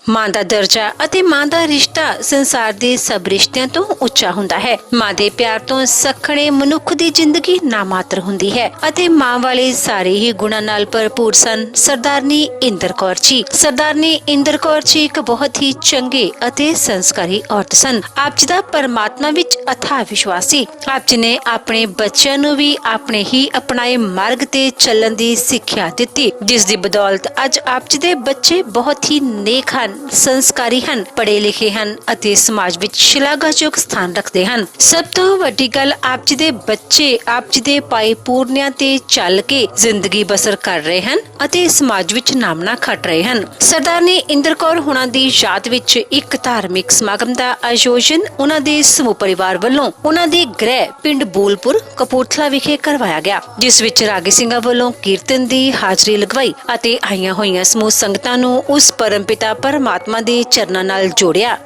मां दा दर्जा अते मां दा रिश्ता संसार दे सब रिश्तियां तो उच्चा हुंदा है। मां दे प्यार तो सखणे मनुख दी जिंदगी नामात्र हुंदी है अते मां वाले सारे ही गुणां नाल भरपूर सन सरदारनी इंदर कौर जी। सरदारनी इंदर कौर जी एक बहुत ही चंगे अते संस्कारी औरत सन। आप जी दा परमात्मा विच अथाह विश्वास सी। आप जी ने अपने बच्चों नूं भी अपने ही अपनाए मार्ग ते चलण दी सिक्ख्या दित्ती, जिस दी बदौलत अज आप जी दे बच्चे बहुत ही नेक हन, संस्कारी हन, पढ़े लिखे हन अते समाज विच शलाघायोग स्थान रखते हन। सब तो वड्डी गल आप जी दे बच्चे आप जी दे पाए पूर्णिया ते चल के जिंदगी बसर कर रहे हन अते समाज विच नामना खट रहे हन। सरदारनी इंदर कौर हुणां दी याद विच एक धार्मिक समागम दा आयोजन उन्हां दे समूह परिवार वल्लों उन्हां दे गृह पिंड बोलपुर कपूरथला विखे करवाया गया, जिस विच रागी ਸਿੰਘਾਂ ਵੱਲੋਂ कीर्तन दी हाजरी लगवाई अते आईयां होईयां समूह संगतां नूं उस परम पिता परमात्मा दे चरनां नाल जोड़िया।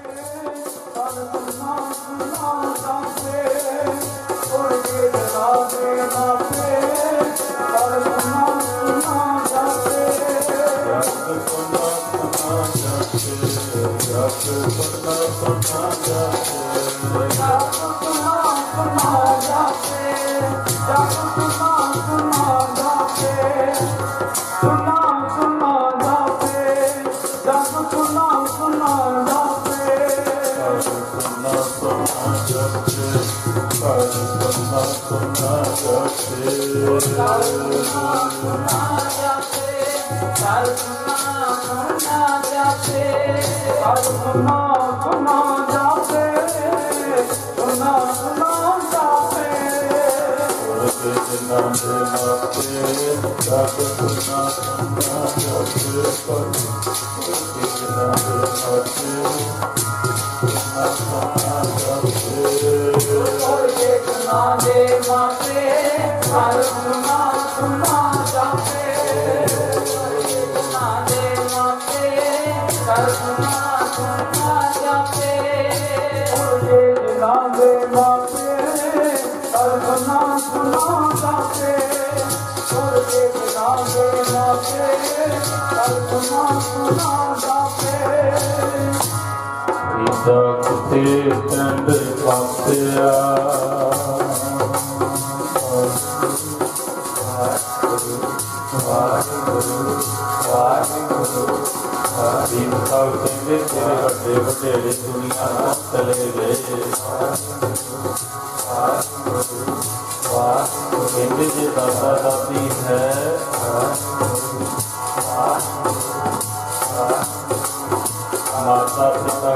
माता पिता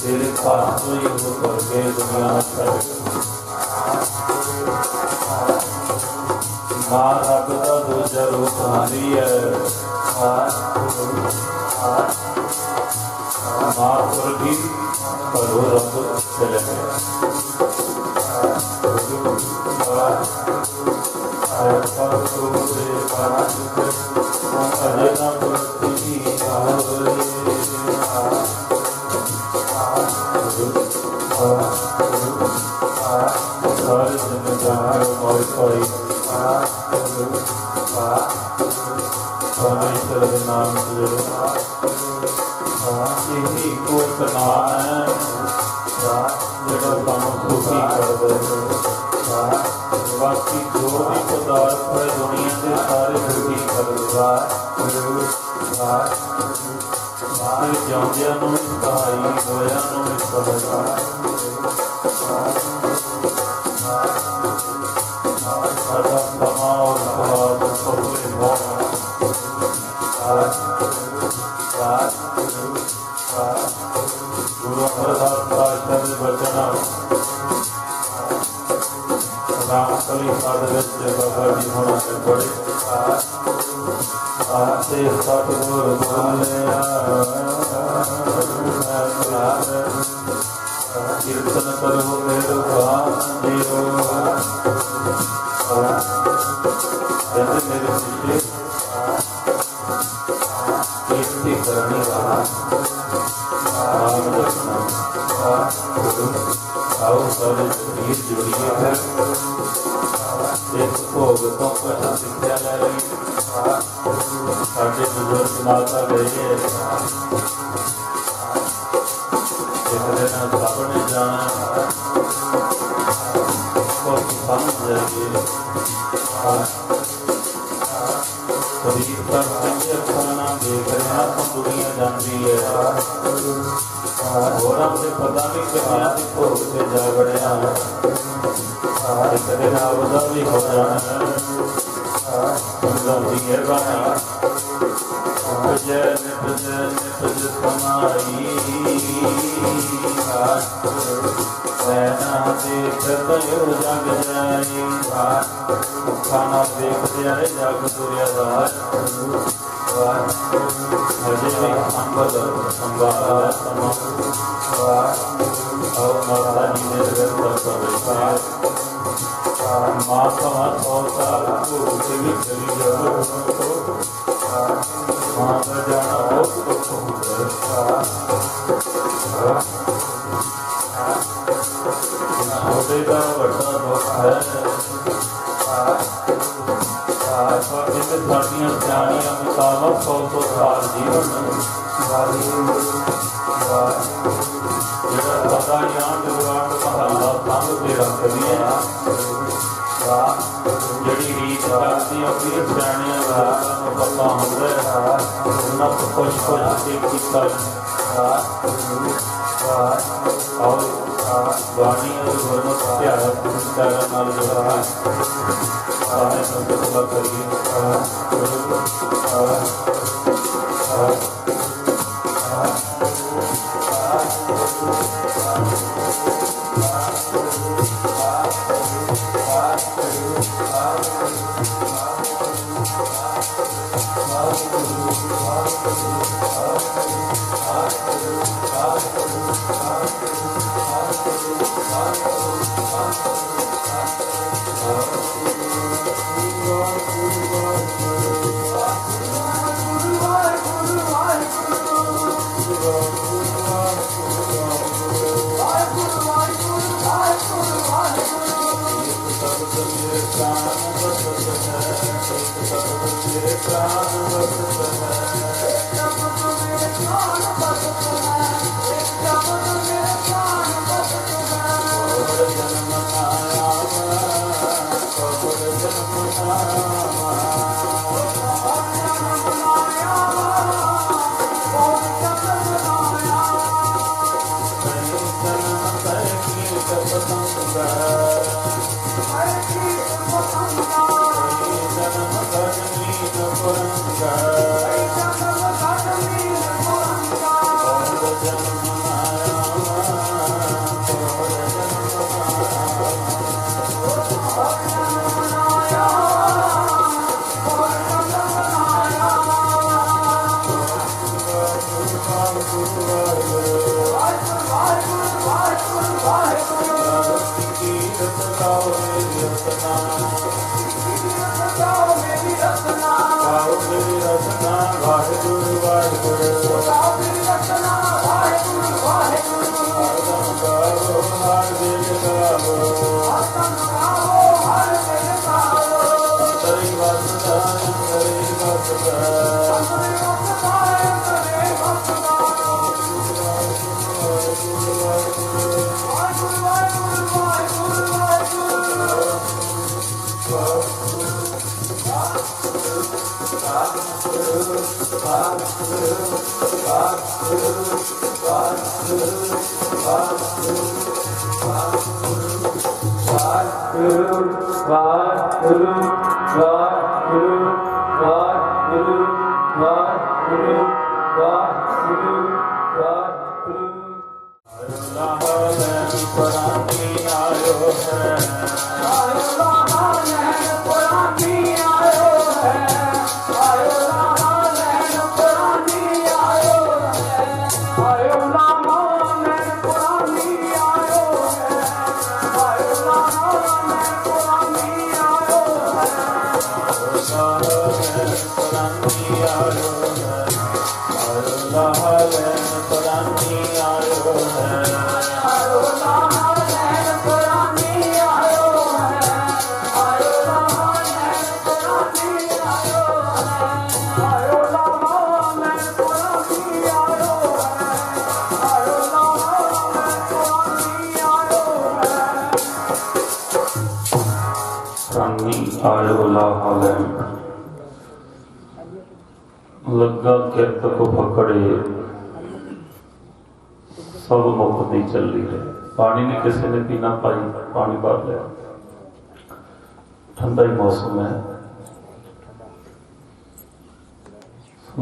तेरे पास तो ही हो करके दुनिया माँ रब का दूजा रूप आती है। माँ स्वर्गी करो रब चले नाम यही कोई नाम है जो काम सुखी कर दे। बाकी जो भी पदार्थ है दुनिया के सारे दुखी कर देगा। जांदियां नूं सहाई होया नूं सहायता साडा समा और स्वाद सबले मौका गुरु प्रसाद पातशाह दे बचन रामकली पद विच बाबा जी होना ते बड़े आते सतगुर बोलिया कीर्तन करो मेरे भांजियो कहते मेरे शिष्य कीर्ति करने वाला नाम रखना गुरु आओ सारे शरीर जुड़िए है एक भोग तो कुछ सिक्ख्या ले रही साढ़े बुजुर्ग माता गए एक दिन सबने जाना को समझ जाइए शरीर पर संजय अक्षर नाम देख रहे हैं तो दुनिया जानती है और हमसे पता नहीं कितना भोग से जा बड़े एक दिन आवदा भी हो जाना मेहरबानी निपज निपज निपज समाई नैना देखत यो जग जाई खाना देखते आए जग तुरिया हजे भी अंबद संभाला समा और माता जी ने माता होता भी चली जाओ माता जाना बहुत दुख छोटे का बड़ा दुख है साड़ियाँ सियाणियाँ मुताबक 100 साल जीवन ਜਿਹੜਾ ਪਤਾ ਯਾਦ ਜਵਾਬ ਮਹੱਲਾ ਸੰਗ ਤੇ ਰੱਖਦੀ ਹੈ ਜਿਹੜੀ ਰੀਤ ਕਰਦੀ ਆਪਣੀ ਸਿਆਣਿਆਂ ਦਾ ਨੂੰ ਪਤਾ ਹੁੰਦਾ ਹੈ ਉਹਨਾਂ ਤੋਂ ਕੁਝ ਤੇ ਕੀਤਾ ਔਰ ਬਾਣੀ ਦੇ ਗੁਰਮਤਿ ਪਿਆਰਾ ਪਿਆਰਾ ਨਾਲ ਜੋੜਾ ਸਾਰੇ ਸੰਗਤ ਦਾ ਕਰੀਏ आयो है खानी आयो लाहा लैन लगा किरत को पकड़े सब मुक्ति चली है। पानी नहीं किसी ने पीना पाई, पानी भर लिया। ठंडा ही मौसम है,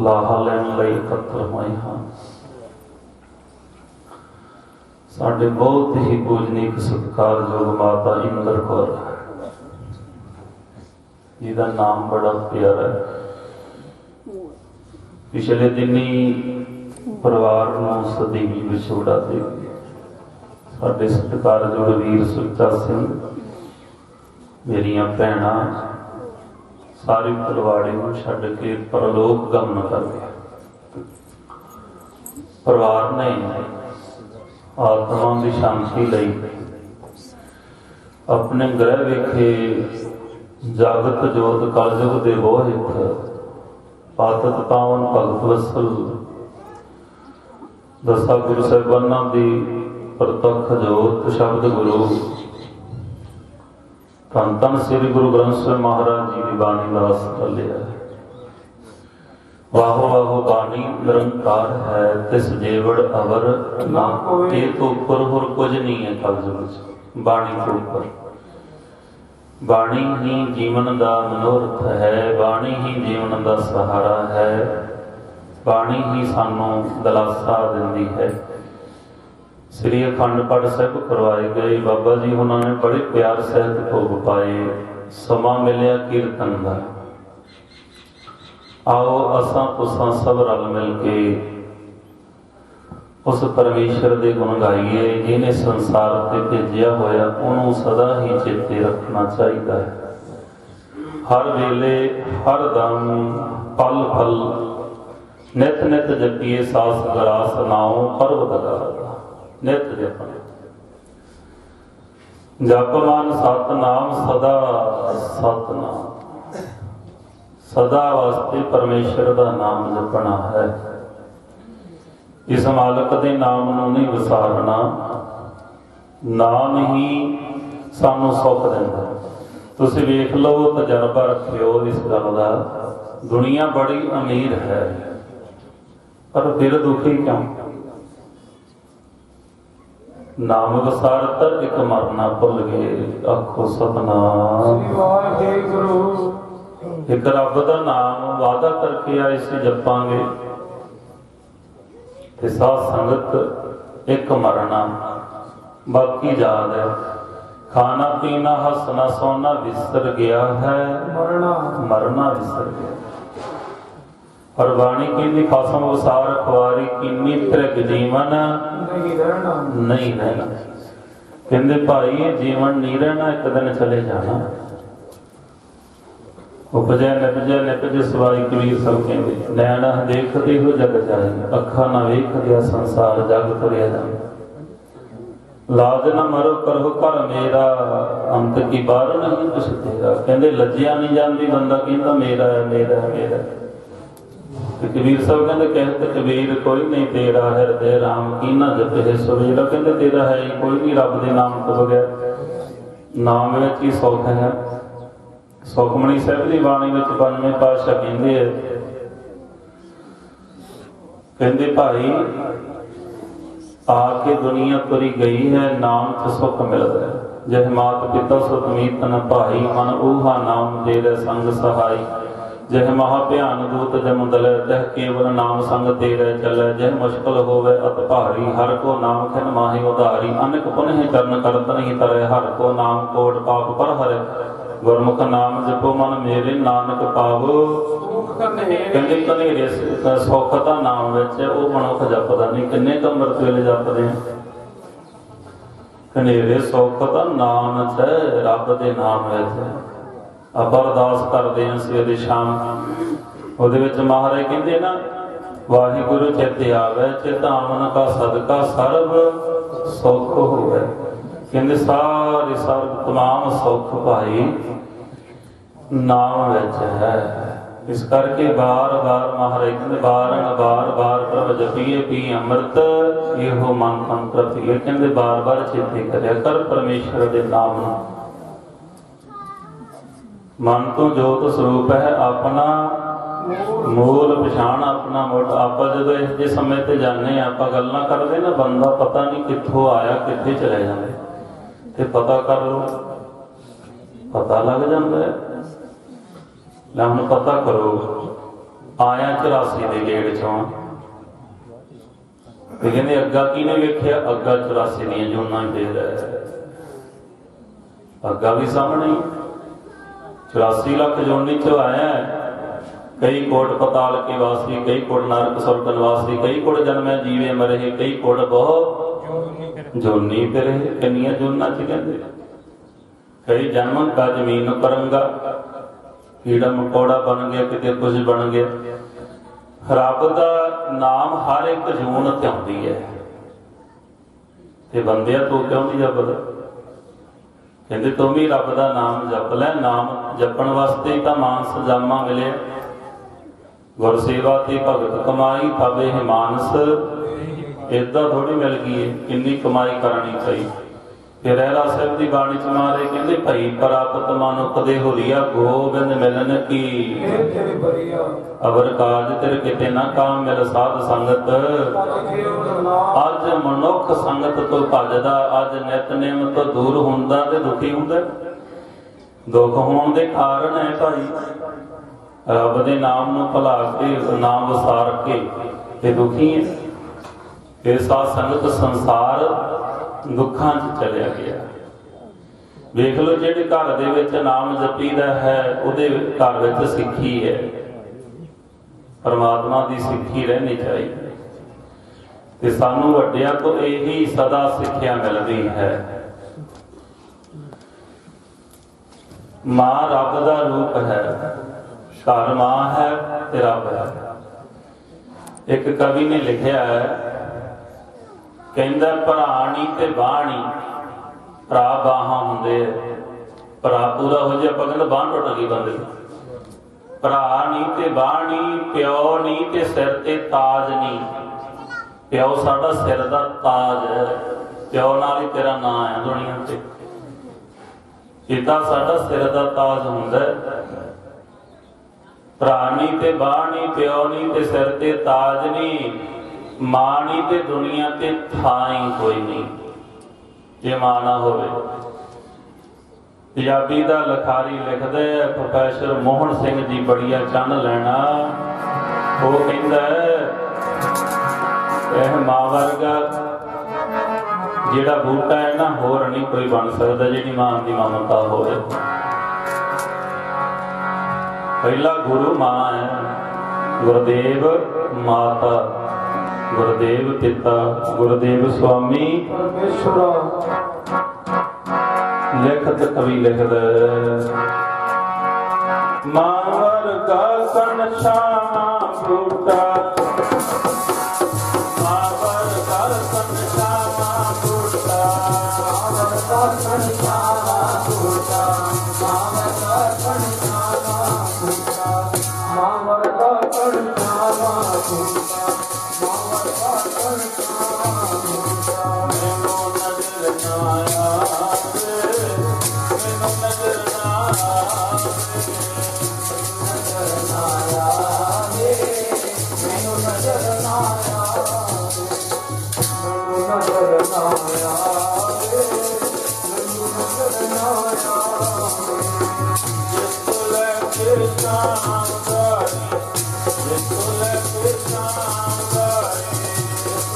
लाहा लैन लई एकत्र होए हाँ। साडे बहुत ही पूजनीक सत्कारयोग माता इंद्र कौर जिहदा नाम बड़ा प्यारा है। पिछले दिनी परिवार नूं सदीवी विछोड़ा दे साडे सत्कारयोग वीर सुच्चा सिंह, मेरियां भैणां सारी तलवाड़े नूं छड्ड के परलोक गमन कर गए। परिवार ने आत्मा की शांति लई अपने ग्रह विखे जागत जोत कलयुग दे बोहित पातक पावन भगत वसल दसा गुरु साहिबाना दी प्रतख जोत शब्द गुरु धन धन श्री गुरु ग्रंथ साहिब महाराज जी की बाणी का आसरा लिया। वाहो वाहो बाणी निरंकार है तिस जेवड़ अवर ना कोई तो ऊपर होर कुछ नहीं है। कलयुग बाणी के ऊपर बाणी ही जीवन का मनोरथ है, बाणी ही जीवन का सहारा है, बाणी ही सानू दलासा दिंदी है। श्री अखंड पाठ साहिब करवाए गए बाबा जी उन्होंने बड़े प्यार सहित भोग पाए। समा मिलिया कीर्तन का, आओ असां तुसां सब रल मिल के उस परमेश्वर के गुण गाइए जिन्हें संसार से भेजिया होया, उन्होंने सदा ही चेते रखना चाहिए है। हर वेले हर दम पल पल नित नित जपिए सास गरास नाओ पर्व दगार नित जपना जपमान सतनाम सदा सतनाम। सदा वास्ते परमेश्वर का नाम जपना है। इस मालक के नाम नूं नहीं विसारना, नाम ही सानू सुख दिंदा। तुसीं वेख लो तजर्बा रखियो इस गल का, दुनिया बड़ी अमीर है पर फिर दुखी क्यों? नाम विसार तर एक मरना भुल गए। आखो सतनाम। एक रब का नाम वादा करके आए से जपांगे ते साध संगत एक मरना बाकी याद है। खाना पीना हंसना सोना विसर गया है, मरना विसर गया। और वाणी की खासम वसार खुआरी किन्नी त्रिग जीवन नहीं रहना। कहते भाई जीवन नहीं रहना, एक दिन चले जाना। उपजै निपजै निपज सवाई कबीर सब कहते नैना देखते हो जग जाए, अखा ना वेखदिया संसार जग तुरिया जाए। लाज न मरो करो कर मेरा, अंत की बार नहीं कुछ तेरा। कहते लज्जिया नहीं जाती, बंदा कहता मेरा है मेरा है मेरा। कबीर साहब कहते कहते कबीर कोई नहीं तेरा, हृदय राम की ना जपे सवेरा। कहते तेरा है ही कोई नहीं रब के नाम तो बगैर। नाम में ही सुख है। सुखमणी साहब की बाणी में 95वें पातशाह कहते भाई आके दुनिया तुरी गई है, नाम च सुख मिलता है। जय मात पिता सुत मीत न भाई, मन ऊहा नाम तेरे संग सहाई। जह महाभ्यान दूत जम दल, तह केवल नाम संग तेरे चले। जह मुश्किल होवे अत भारी, हर को नाम खिन माहि उधारी। अनेक पुनः चरण करत नहीं तरे, हर को नाम कोट पाप पर हरे। गुरमुख नाम जपो मन मेरे, नानक पावो कहते कनेरे सुख दा नाम विच वो मनुख जपदा नहीं। किन्ने क अमृत वेले जपदे हैं। कनेरे सुख दा नाम च रब दे नाम विच ਆਪਾਂ ਅਰਦਾਸ ਕਰਦੇ ਹਾਂ ਸਵੇਰੇ ਸ਼ਾਮ। ਉਹਦੇ ਵਿੱਚ ਮਹਾਰਾਜ ਕਹਿੰਦੇ ਨਾ ਵਾਹਿਗੁਰੂ ਚਿਤ ਆਵੇ, ਚਿਤ ਆਵਨ ਕਾ ਸਦਕਾ ਸਰਬ ਸੁਖ ਹੋਵੇ। ਕਹਿੰਦੇ ਸਾਰੇ ਸਰਬ तमाम ਸੁਖ ਭਾਈ ਨਾਮ ਵਿੱਚ ਹੈ। ਇਸ ਕਰਕੇ ਬਾਰ ਬਾਰ ਮਹਾਰਾਜ ਕਹਿੰਦੇ ਬਾਰ ਬਾਰ ਪ੍ਰਭ ਜਪੀਏ ਪੀ ਅੰਮ੍ਰਿਤ ਇਹੋ ਮਨ ਤੰਤਰ ਪੀਏ। ਕਹਿੰਦੇ ਬਾਰ ਬਾਰ ਚੇਤੇ ਕਰਿਆ ਕਰ ਪਰਮੇਸ਼ਰ ਦੇ ਨਾਮ ਨੂੰ। मन तो जोत स्वरूप है अपना मूल पछाण अपना मुੱਢ। ਆਪਾਂ ਜਦੋਂ ਇਸ ਦੇ ਸਮੇਂ ਤੇ ਜਾਂਦੇ ਆ ਆਪਾਂ ਗੱਲਾਂ ਕਰਦੇ ਨਾ ਬੰਦਾ ਪਤਾ ਨਹੀਂ ਕਿੱਥੋਂ ਆਇਆ ਕਿੱਥੇ ਚਲੇ ਜਾਂਦਾ ਤੇ ਪਤਾ ਕਰ ਲਓ ਪਤਾ ਲੱਗ ਜਾਂਦਾ ਹੈ। ਲੈ ਹੁਣ ਪਤਾ ਕਰੋ ਆਇਆ 84 ਦੇ ਗੇੜ ਚੋਂ ਤੇ ਕਹਿੰਦੇ ਅੱਗਾ ਕਿਹਨੇ ਵੇਖਿਆ ਅੱਗਾ 84 ਦੀਆਂ ਜੂਨਾਂ ਫੇਰ ਅੱਗਾ ਵੀ ਸਾਹਮਣੇ 84 ਲੱਖ ਜੋਨੀ ਚੋਂ ਆਇਆ कई कोट पताल के वासी कई कोट नरक स्वर्ग निवासी कई कोट जन्मे जीवे मरे कई कोट बहुत जोनी फिरे किन्नियां जोना च कहंदे कई जन्म का जमीन करंगा कीड़ा मकोड़ा बन गया किते कुछ बन गया। रब दा नाम हर एक जून ते आउंदी है ते बंदिया तू क्यों नहीं जपदा कहंदे तू भी रब दा नाम जप लै। नाम जपण वास्ते तां मानस जामा मिले गुर सेवा ते भगत कमाई तबे मानस इदा थोड़ी मिल गई है किन्नी कमाई करनी चाहिए। फिर रहरा साहब की बाणी च मारे कहते भाई प्राप्त मनुख दे होरिया गोबिंद मिलन की अवर काज तेरे किते ना काम मिल साध संगत। अज मनुख संगत तो भजदा अज नितनेम तो दूर हुंदा ते दुखी हुंदा। दुख होने के कारण है भाई रब के नाम नूं भुला के नाम वसार के ते दुखी है। फिर साध संगत संसार दुखां च चलिया गया। देख लो जिहड़े घर दे विच नाम जपीदा है उहदे घर विच सिੱਖੀ है परमात्मा की सिੱਖੀ रहनी चाहिए ते सानू वड्डियां तो यही सदा सिੱਖਿਆ मिलती है। मां रब का रूप है घर मां है ते रब है। एक कवि ने लिखा है कहंदा भराणी ते बाणी भरा बाहां हुंदे भरा पूरा हो जाए ਆਪਾਂ ਕਹਿੰਦਾ बांह टुट गई बंदे भरा नहीं ते बाणी प्यो नहीं ते सिर ते ताज नहीं। प्यो साडा सिर दा ताज है प्यो नाल ही तेरा नाम है दुनिया ते। पिता साडा सिर दा ताज हुंदा प्राणी ते बाणी प्यो नहीं ते सिर ते ताज नहीं मानी ते दुनिया ते थाई कोई नहीं जे माना होवे। पंजाबी दा लखारी लिखदे प्रोफैसर मोहन सिंह जी बड़िया चंन लैना वो कहंदा यह मां वर्गा जिहड़ा बूटा है ना होर नहीं कोई बन सकदा जिहड़ी मां दी ममता होवे। पहला गुरु मां है गुरुदेव माता गुरुदेव पिता गुरुदेव स्वामी परमेश्वर। लिखत कवि लिखद मां वर्गा सन श्यामा बूटा मां वर्गा सन श्यामा बूटा मां वर्गा सन श्यामा बूटा मां वर्गा सन श्यामा बूटा मां वर्गा सन श्यामा बूटा मां वर्गा सन श्यामा बूटा। मैनू नजर ना आवे मैनू नजर ना आवे नजर ना आवे मैनू नजर ना आवे मैनू नजर ना आवे मैनू नजर ना आवे। जिसको लेके शाम गाड़ी जिसको लेके शाम गाड़ी जिसको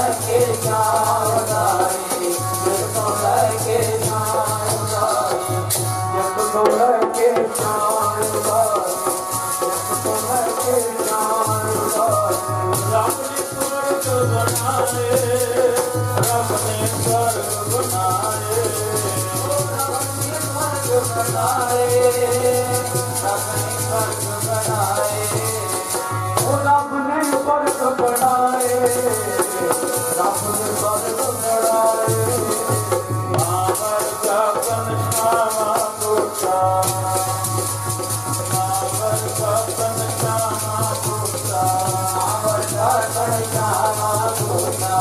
लेके शाम गाड़ी जिसको लेके शाम गाड़ी जिसको लेके शाम गाड़ी जिसको लेके शाम गाड़ी। रब ने स्वर्ग बनाए रब ने स्वर्ग बनाए रब ने स्वर्ग बनाए रब ने स्वर्ग बनाए रब ने स्वर्ग बनाए। मां वर्गा सन श्यामा बूटा मां वर्गा सन श्यामा बूटा मां वर्गा सन श्यामा बूटा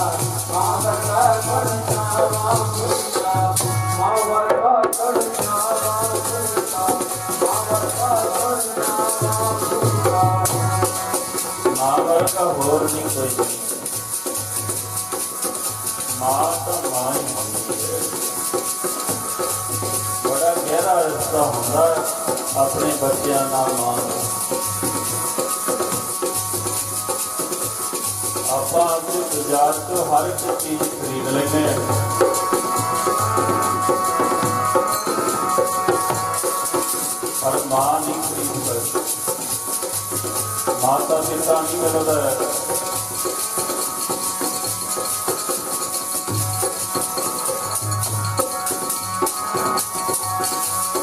मां वर्गा सन श्यामा बूटा मां वर्गा सन श्यामा बूटा मां का होर नहीं कोई, मां तो मां ही होती है। बड़ा गहरा रिश्ता होता है अपने बच्चों नाल मां का। आप बाजार तो हर एक चीज खरीद लेंगे, पर मां नहीं खरीद सकती, माता पिता नहीं मिलता है।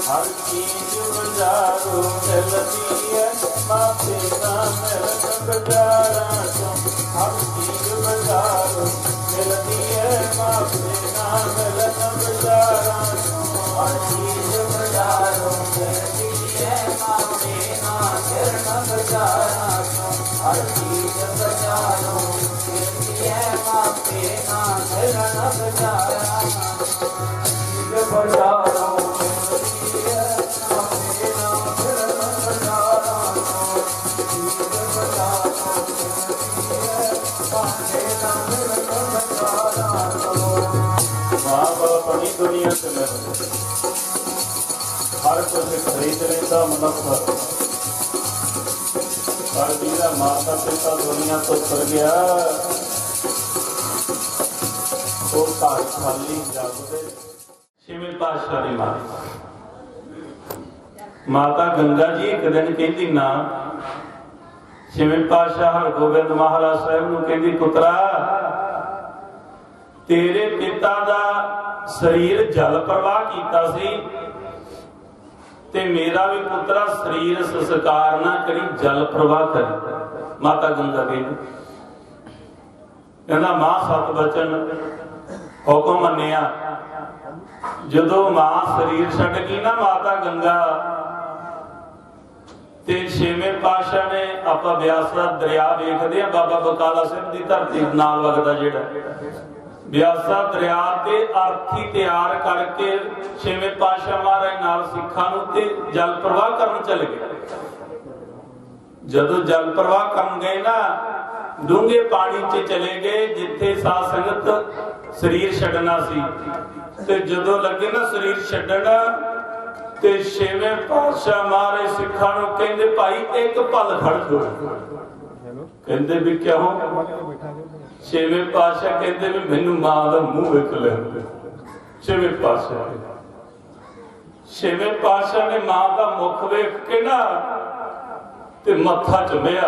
हर चीज बाजारों मिलती है, माँ पिता मिलता बाजारा तो। हर चीज बाजारों मिलती है, माँ पिता मिलता बाजारा तो। हर चीज बाजारों मिलती है, माँ पिता मिलता बाजारा तो। हर चीज बाजारों मिलती है, माँ पिता मिलता बाजारा तो। दुनिया से हर कुछ खरीद लेता मनुख, पर मेरा माता पिता दुनिया तो कर गया, तो घर खाली जागते। छेवें पातशाह दी मां माता गंगा जी एक दिन कहती ना, छेवें पातशाह हरगोबिंद महाराज साहब नूं कहती, पुत्रा तेरे पिता दा शरीर जल प्रवाह कीता सी, ते मेरा भी पुत्रा शरीर संस्कार ना करी, जल प्रवाह करी। माता गंगा कहना मां सत बचन हुक्म मन्निया। जदों मां शरीर छड्ड गई ना माता गंगा, ते छेवें पातशाह ने आपां ब्यास दा दरिया वेखदे आ, बाबा बकाला सिंह दी धरती नाल वगदा जिहड़ा ब्यासा दरिया के अर्थी तैयार करके छेवें पातशाह महाराज नाल सिखां नूं ते जल प्रवाह करन चले गए। जदों जल प्रवाह करन गए ना, डूंगे पानी च चले गए जिथे साध संगत शरीर छड्डना सी, ते जदों लगे ना शरीर छड्डण, ते छेवें पातशाह महाराज सिखां नूं कहंदे भाई एक पल खड़ जाओ। कहंदे भी क्यों? छेवें पातशाह कहते भी मैनू मां का मुंह वेख ले। छेवें पातशाह ने मां का मुख वेख के ना ते मत्था चुमिया,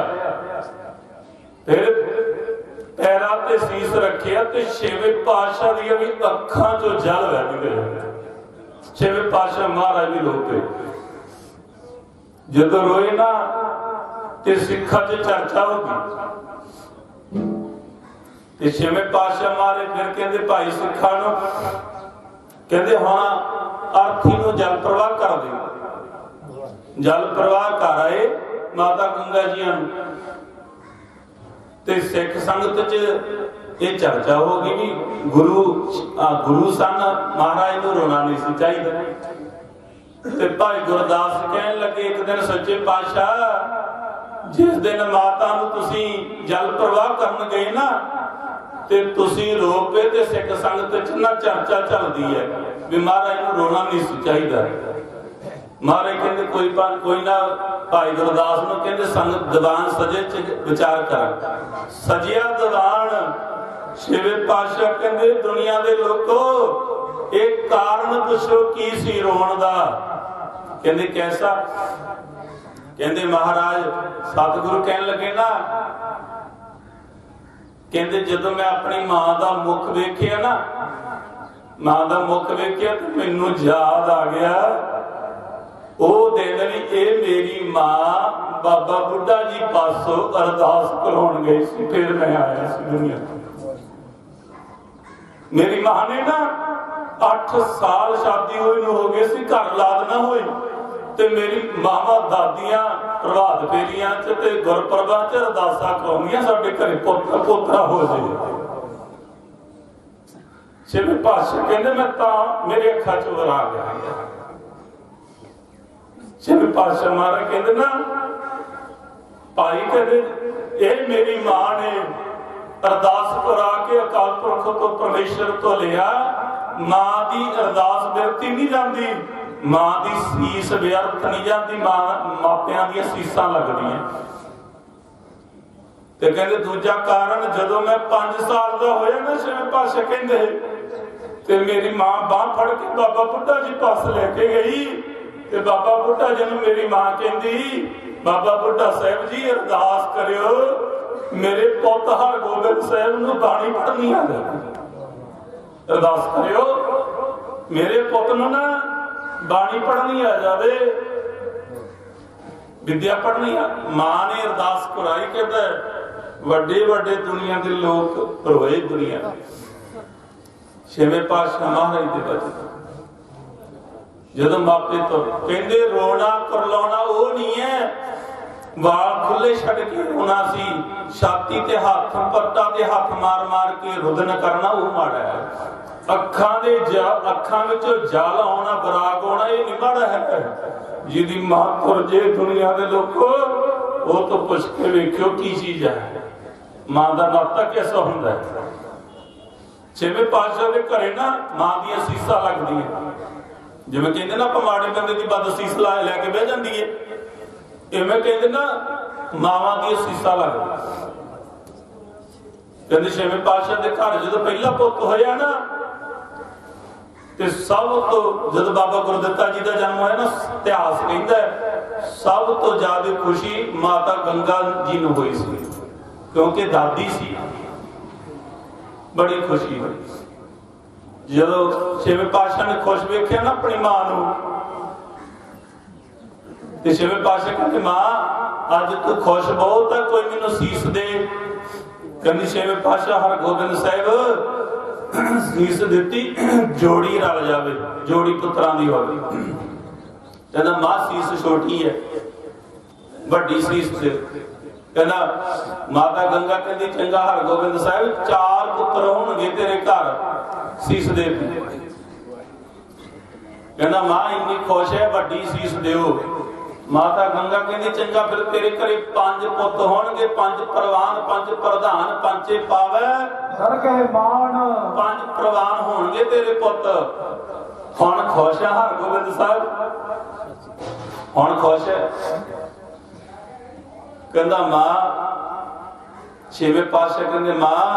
फिर पैरां ते सीस रखिया, ते छेवें पातशाह दी भी अखां चों जल वह गए। छेवें पातशाह महाराज भी रो पे, जदों रोए ना ते सिखां च चर्चा हो गई। छेवें पातशाह महाराज फिर कहते भाई सिखां नूं कहते हुण अर्थी नूं जल प्रवाह कर दे। जल प्रवाह कर आए माता गंगा जी नूं, ते सिख संगत च ये चर्चा हो गई भी गुरु सन महाराज नूं रोना नहीं सी चाहिए। ते भाई गुरदास कहन लगे एक दिन सच्चे पातशाह जिस दिन माता नूं तुसीं जल प्रवाह करन गए ना, ते तुसी रो पे ते सिख संगत च ना चर्चा चलती है भी महाराज नूं रोना नहीं सी चाहिए। महाराज कहते कोई ना, भाई गुरदास नूं कहते संगत दीवान सजे च विचार कर। सजिया दीवान छेवें पातशाह कहते दुनिया दे लोको एक कारण पुछो की सी रोण दा। कहते कैसा? कहते महाराज सतगुरु कहन लगे ना, कहते जदों मैं अपनी मां का मुख वेखिया ना, मां का मुख वेखिया तो मैनू याद आ गया ओ दिन भी ये मेरी मां बाबा बुढ़ा जी पासों अरदास कराउण गई सी, फिर मैं आया सी दुनिया। मेरी मां ने ना 8 साल शादी हुई हो गए सी, घर लाद ना हुई, ते मेरी मावा दादियां प्रभात फेरियां च ते गुरपुरबां च अरदासां कराउंदियां साडे घरे पोतरा हो जाए। छेवें पातशाह कहंदे मैं तां मेरे अखां च वरा आ गया। छेवें पातशाह महाराज कहंदे ना भाई कहते ये मेरी मां ने अरदास करा के अकाल पुरख तो परमेश्वर तो लिया, मां की अरदास व्यर्थ नहीं जाती, मां की सीस व्यर्थ नहीं जाती, मापियां दी सीसां लगदियां। ते कहंदे दूजा कारण, जदों मैं 5 साल का होया ना, छेवें पातशाह कहंदे ते मेरी मां बांह फड़ के बाबा बुड्ढा जी पास लेके गई, ते बाबा बुड्ढा जी नूं मेरी मां कहंदी, बाबा बुड्ढा साहब जी अरदास करियो मेरे पुत हरगोबिंद साहब नूं बाणी पढ़नी आ जाए, अरदास करियो मेरे पुत नूं ना बाणी पढ़नी आ जाए, विद्या पढ़नी आ। मां ने अरदास कराई, कहता वड्डे वड्डे दुनिया के लोग रोए, दुनिया छेवें पातशाह महाराज दे बचन जदों मापे तो कहंदे रोना करलाउणा वो नहीं है, वाल खुले छड़ के रोना सी, छाती ते हाथ पट्टा ते हाथ मार मार के रुदन करना वो माड़ा है, अखां विचों जल आउणा बराग आउणा ये नहीं माड़ा है। जिहदी मां तुर जे दुनिया दे लोगो वो तो पुछ के वेखियो की चीज है, मां दा नाता कैसा हुंदा है। छेवें पातशाह दे घरे ना मां दी सीसा लगदियां, जिवें कहंदे ना पमाड़े बंदे दी बद सीस लैके बह जांदी है, इवें कहंदे ना मावां दी सीसा लगदी। कहंदे छेवें पातशाह दे घर जदों पहला पुੱਤ होया ना, ते सब तो जदों बाबा गुरदित्ता जी का जन्म होया ना, इतिहास कहंदा है सब तो ज्यादा खुशी माता गंगा जी नूं होई सी, क्योंकि दादी सी, बड़ी खुशी हुई। जदों छेवें पातशाह ने खुश वेख्या ना अपनी मां नूं, ते छेवें पातशाह कहंदे मां अज तू खुश बहुत है, कोई मैनूं सीस दे। कहंदी छेवें पातशाह हरगोबिंद साहब सीस दिती, जोड़ी रल जावे, जोड़ी पुत्रां दी होवे। कहंदा मां सीस छोटी है, वड्डी सीस दे। कहना माता गंगा कहती चंगा हरगोबिंद साहब 4 पुत्र होणगे तेरे घर, सीस दे। कहना मां इन्नी खुश है, वड्डी सीस दिओ। माता गंगा कहती चंगा फिर तेरे घरे 5 पुत होणगे, 5 परवान, 5 प्रधान, 5 पावे सरगह मान, 5 प्रवान होणगे तेरे पुत। हुण खुश है हरगोबिंद साहब, हुण खुश है। कहंदा मां, छेवें पातशाह कहंदे मां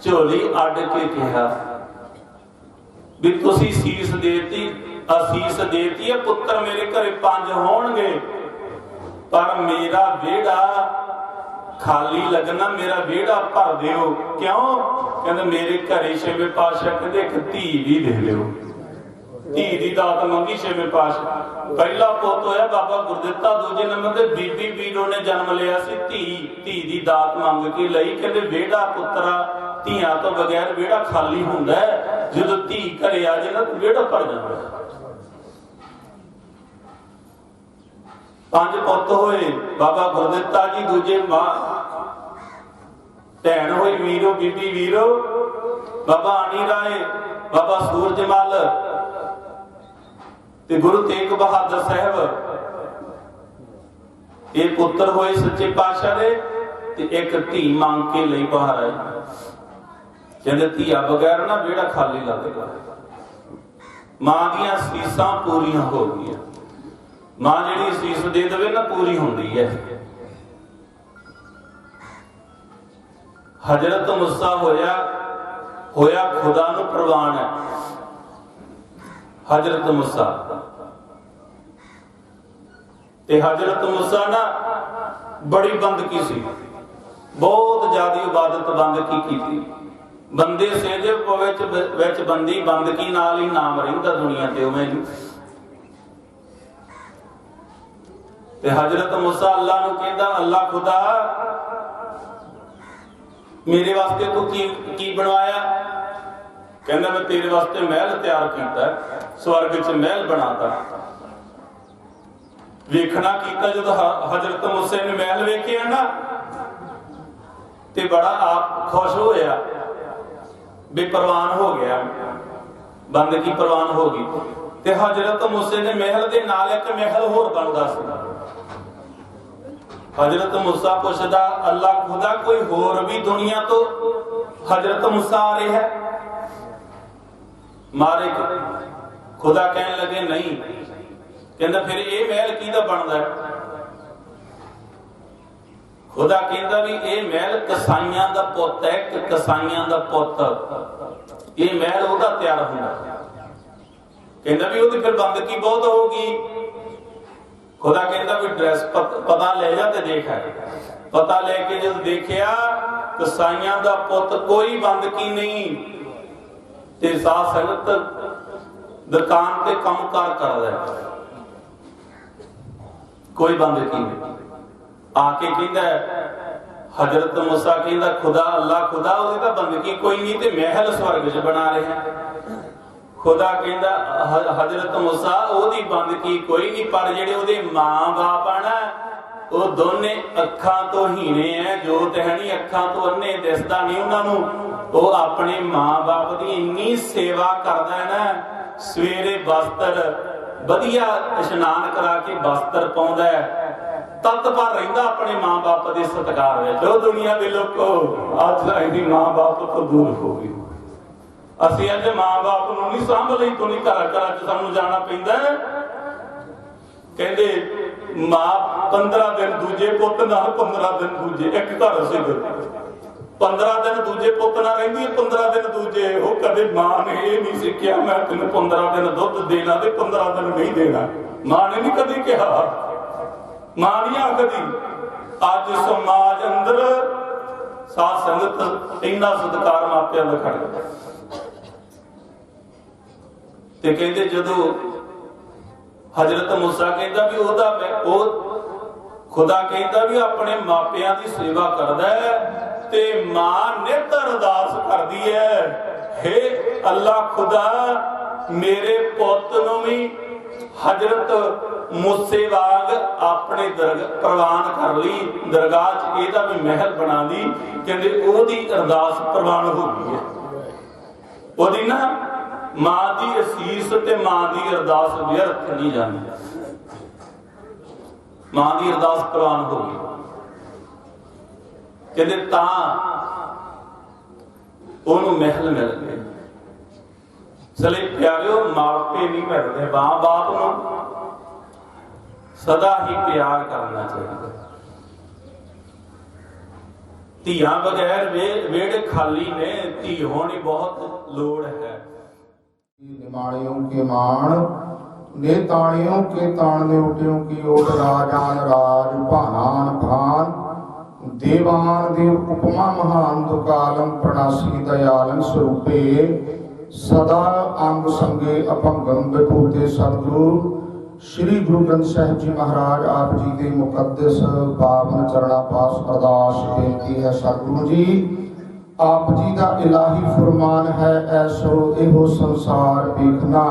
झोली अड के कहा भी तुसी सीस देती, असीस देती है, पुत्र मेरे घरे 5 होणगे, पर मेरा वेड़ा खाली लगना, मेरा वेड़ा भर दिओ। क्यों? कहंदे मेरे घरे छेवें पातशाह कहंदे एक धी भी दे दिओ। धी दी दात मंगी छेवें पातशाह। पहला पुੱਤ होया बाबा गुरदित्ता, दूजे नंबर ते बीबी बीरो ने जन्म लिया सी, धी दी दात मंग के लई। कहंदे वेड़ा पुत्रा, धीआं तो बगैर वेड़ा खाली हुंदा है, जदों धी घरे आ जाए ना तो वेड़ा भर जांदा है। 5 पुੱਤ होए बाबा गुरदित्ता जी, दूजे मां भैन होई वीरो, बीबी वीरो, बाबा आनी राय, बाबा सूरजमल ते गुरु तेग बहादुर साहब। ये पुत्र होए सच्चे पातशाह दे, ते एक धी मंग के लई बाहर आई। कहंदे धीआ बगैर ना वेड़ा खाली लगेगा। मां दियां सीसां पूरियां हो गईयां। मां जिहड़ी सीस दे देवे ना पूरी हुंदी है। हजरत मूसा होया खुदा नूं प्रवान है। हजरत मूसा ते हजरत मूसा ना बड़ी बंदगी सी, बहुत ज्यादा इबादत बंदगी की। बंदे सेजे विच बंदी बंदगी नाल ही नाम रहिंदा दुनिया ते उवें। ते हजरत मूसा अल्लाह नूं कहंदा, अल्लाह खुदा मेरे वास्ते तू की बनवाया? कहंदा मैं तेरे वास्ते महल तैयार कीता, स्वर्ग च महल बनाता। वेखना कीता, जदों हजरत मूसा ने महल वेखिया ना ते बड़ा आप खुश होया, बेपरवान हो गया, बंदगी परवान हो गई। ਤੇ ਹਜ਼ਰਤ ਮੂਸੇ ਦੇ ਮਹਿਲ ਦੇ ਨਾਲ ਇੱਕ ਮਹਿਲ ਹੋਰ ਬਣਦਾ ਸੀ। हजरत मूसा पुछदा अल्लाह खुदा कोई होर भी दुनिया तो हजरत मूसा आ रहे है? मारे खुदा कहने लगे नहीं। कहंदा फिर ये महल किहदा बनदा है? खुदा कहंदा भी ये महल कसाईयां दा पुੱਤ है, कसाईयां दा पुੱਤ ये महल ओहदा तैयार होंदा। कहंदा भी ओहदी फिर बंदगी बहुत होगी। खुदा कहता भी ड्रेस पता ले जा ते देख है। पता लेके जब देखिया कसाईयां दा पुੱਤ कोई बंदगी नहीं ते साथ संगत दुकान ते काम कार करदा है, कोई बंदगी नहीं। आके कहंदा हजरत मूसा कहंदा खुदा अल्लाह खुदा ओहदी तां बंदगी कोई नहीं ते महल स्वर्ग च बना रहे हैं। खुदा कहंदा हजरत मूसा ओहदी बंदगी कोई नहीं, पर जेडे ओहदे मां बाप आ ना वो दोने अखां तो हीने है, जोत है नहीं, अखां तो अन्ने दिसदा नहीं उन्हां नूं। वो अपने मां बाप दी इन्नी सेवा करदा है ना, सवेरे वस्त्र वधिया इशनान करा के वस्त्र पाउंदा है, तत्पर रहिंदा अपने मां बाप दे सत्कार विच। ओ दुनिया दे लोको अज इहदी मां बाप तो दूर हो गई। ਅਸੀਂ ਅੱਜ ਮਾਂ-ਬਾਪ ਨੂੰ ਨਹੀਂ ਸਾਂਭ ਲਈ ਤੋਂ ਨਹੀਂ ਘਰ ਚ ਸਾਨੂੰ ਜਾਣਾ ਪੈਂਦਾ। ਕਹਿੰਦੇ ਮਾਂ 15 ਦਿਨ ਦੂਜੇ ਪੁੱਤ ਨਾਲ, 15 ਦਿਨ ਦੂਜੇ ਇੱਕ ਘਰ ਸੀ, 15 ਦਿਨ ਦੂਜੇ ਪੁੱਤ ਨਾਲ ਰਹਿੰਦੀ, 15 ਦਿਨ ਦੂਜੇ। ਉਹ ਕਦੇ ਮਾਂ ਨੇ ਇਹ ਨਹੀਂ ਸਿੱਖਿਆ ਮੈਂ ਤੈਨੂੰ 15 ਦਿਨ ਦੁੱਧ ਦੇਣਾ ਤੇ 15 ਦਿਨ ਨਹੀਂ ਦੇਣਾ। ਮਾਂ ਨੇ ਨਹੀਂ ਕਦੇ ਕਿਹਾ, ਮਾਂ ਨਹੀਂ ਆਖਦੀ। ਅੱਜ ਸਮਾਜ ਅੰਦਰ ਸਾਧ ਸੰਗਤ ਇੰਨਾ ਸਤਿਕਾਰ ਮਾਪਿਆਂ ਦਾ ਖੜਦਾ। ਤੇ ਕਹਿੰਦੇ ਜਦੋਂ हजरत मूसा कहता भी खुदा कहता भी अपने मापियां की सेवा करदा है ते मां नित अरदास करदी है, हे अल्लाह खुदा मेरे पुत नूं भी हजरत मूसे वांग अपने प्रवान कर ली, दरगाह च एदा भी महल बना ली। कहंदे ओदी अरदास प्रवान हो गई है। ओदी ना मां की असीस ते मां की अरदास व्यर्थ नहीं जाती। मां की अरदास प्रवान हो गई। कहते तां ओनू महल मिल गए। चले प्यारिओ मापे नहीं मिलते, मां बाप नूं सदा ही प्यार करना चाहिए। ਧੀਆਂ बगैर वेड़ खाली ने, धी होनी बहुत लोड़ है। निमाणियों के मान ने ताणियों के ताण नेवटियों की ओट राजान राज भानान भान देवान देव उपमा महान दुकालम प्रणासी दयालन स्वरूपे सदा अंग संगे अपंगम विभूते सतगुरु श्री गुरु ग्रंथ साहिब जी महाराज आप जी के मुकद्दस पावन चरणा पास अरदास बेनती है। सतगुरु जी आप जी का इलाही फरमान है, ऐसो एहो संसार देखना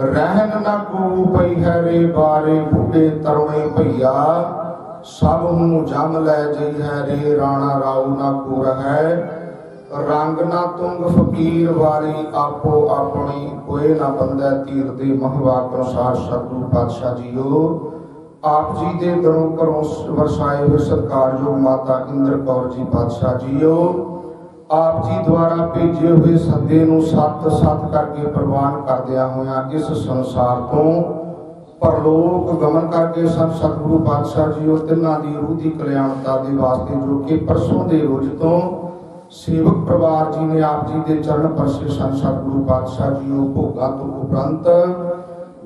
रहन न को पई है रे बारे बूढ़े तरुणे भैया सब हूँ जम लै जई है रे राणा राऊ न को है रंग ना तुंग फकीर वारी आपो अपनी कोई ना बंदा तीर दे महवाक अनुसार। सतगुरु पातशाह जीओ आप जी दे दरों घरों वरसाए हुए सत्कार जो माता इंद्र कौर जी पातशाह जीओ आप जी द्वारा भेजे हुए सदे नूं सत सत करके प्रवान करदिया होया इस संसार तो परलोक गमन करके सतगुरु पातशाह जीओ तिन्हां दी रूह दी कल्याणता दे वास्ते जो कि परसों दे रोज तो सेवक परिवार जी ने आप जी के चरण परसे सन। सतगुरु पातशाह जीओ भोगां तो उपरंत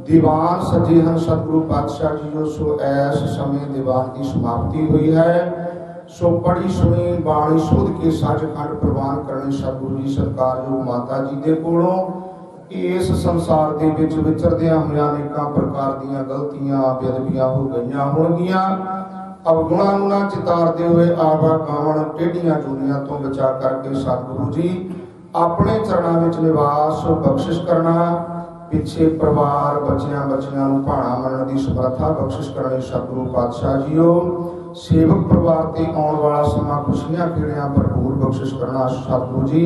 दीवान सजे हैं। सतगुरु पातशाह जीओ सो ऐस समय दीवान की समाप्ति हुई है, सो पढ़ी सुनी बाणी सुध के सचखंड प्रवान करने सतगुरु जी सरकार जो माता जी के कोलों इस संसार के विच विचरदियां होइयां अनेकां प्रकार दीयां गलतियां बेअदबियां हो गईयां होणगीयां। अवगुणां नूं ना चितारदे हुए आवा गावण टेढ़ियां जूनियां तो बचा करके सतगुरु जी अपने चरणों में निवास बख्शिश करना, पिछे परिवार बच्चियां बच्चियां नूं भाणा मनण दी समर्था बख्शिश करनी। सतगुरु पातशाह जीओ सेवक परिवार ते आउण वाला समा खुशियां खेड़ियां भरपूर बख्शिश करना। सतगुरु जी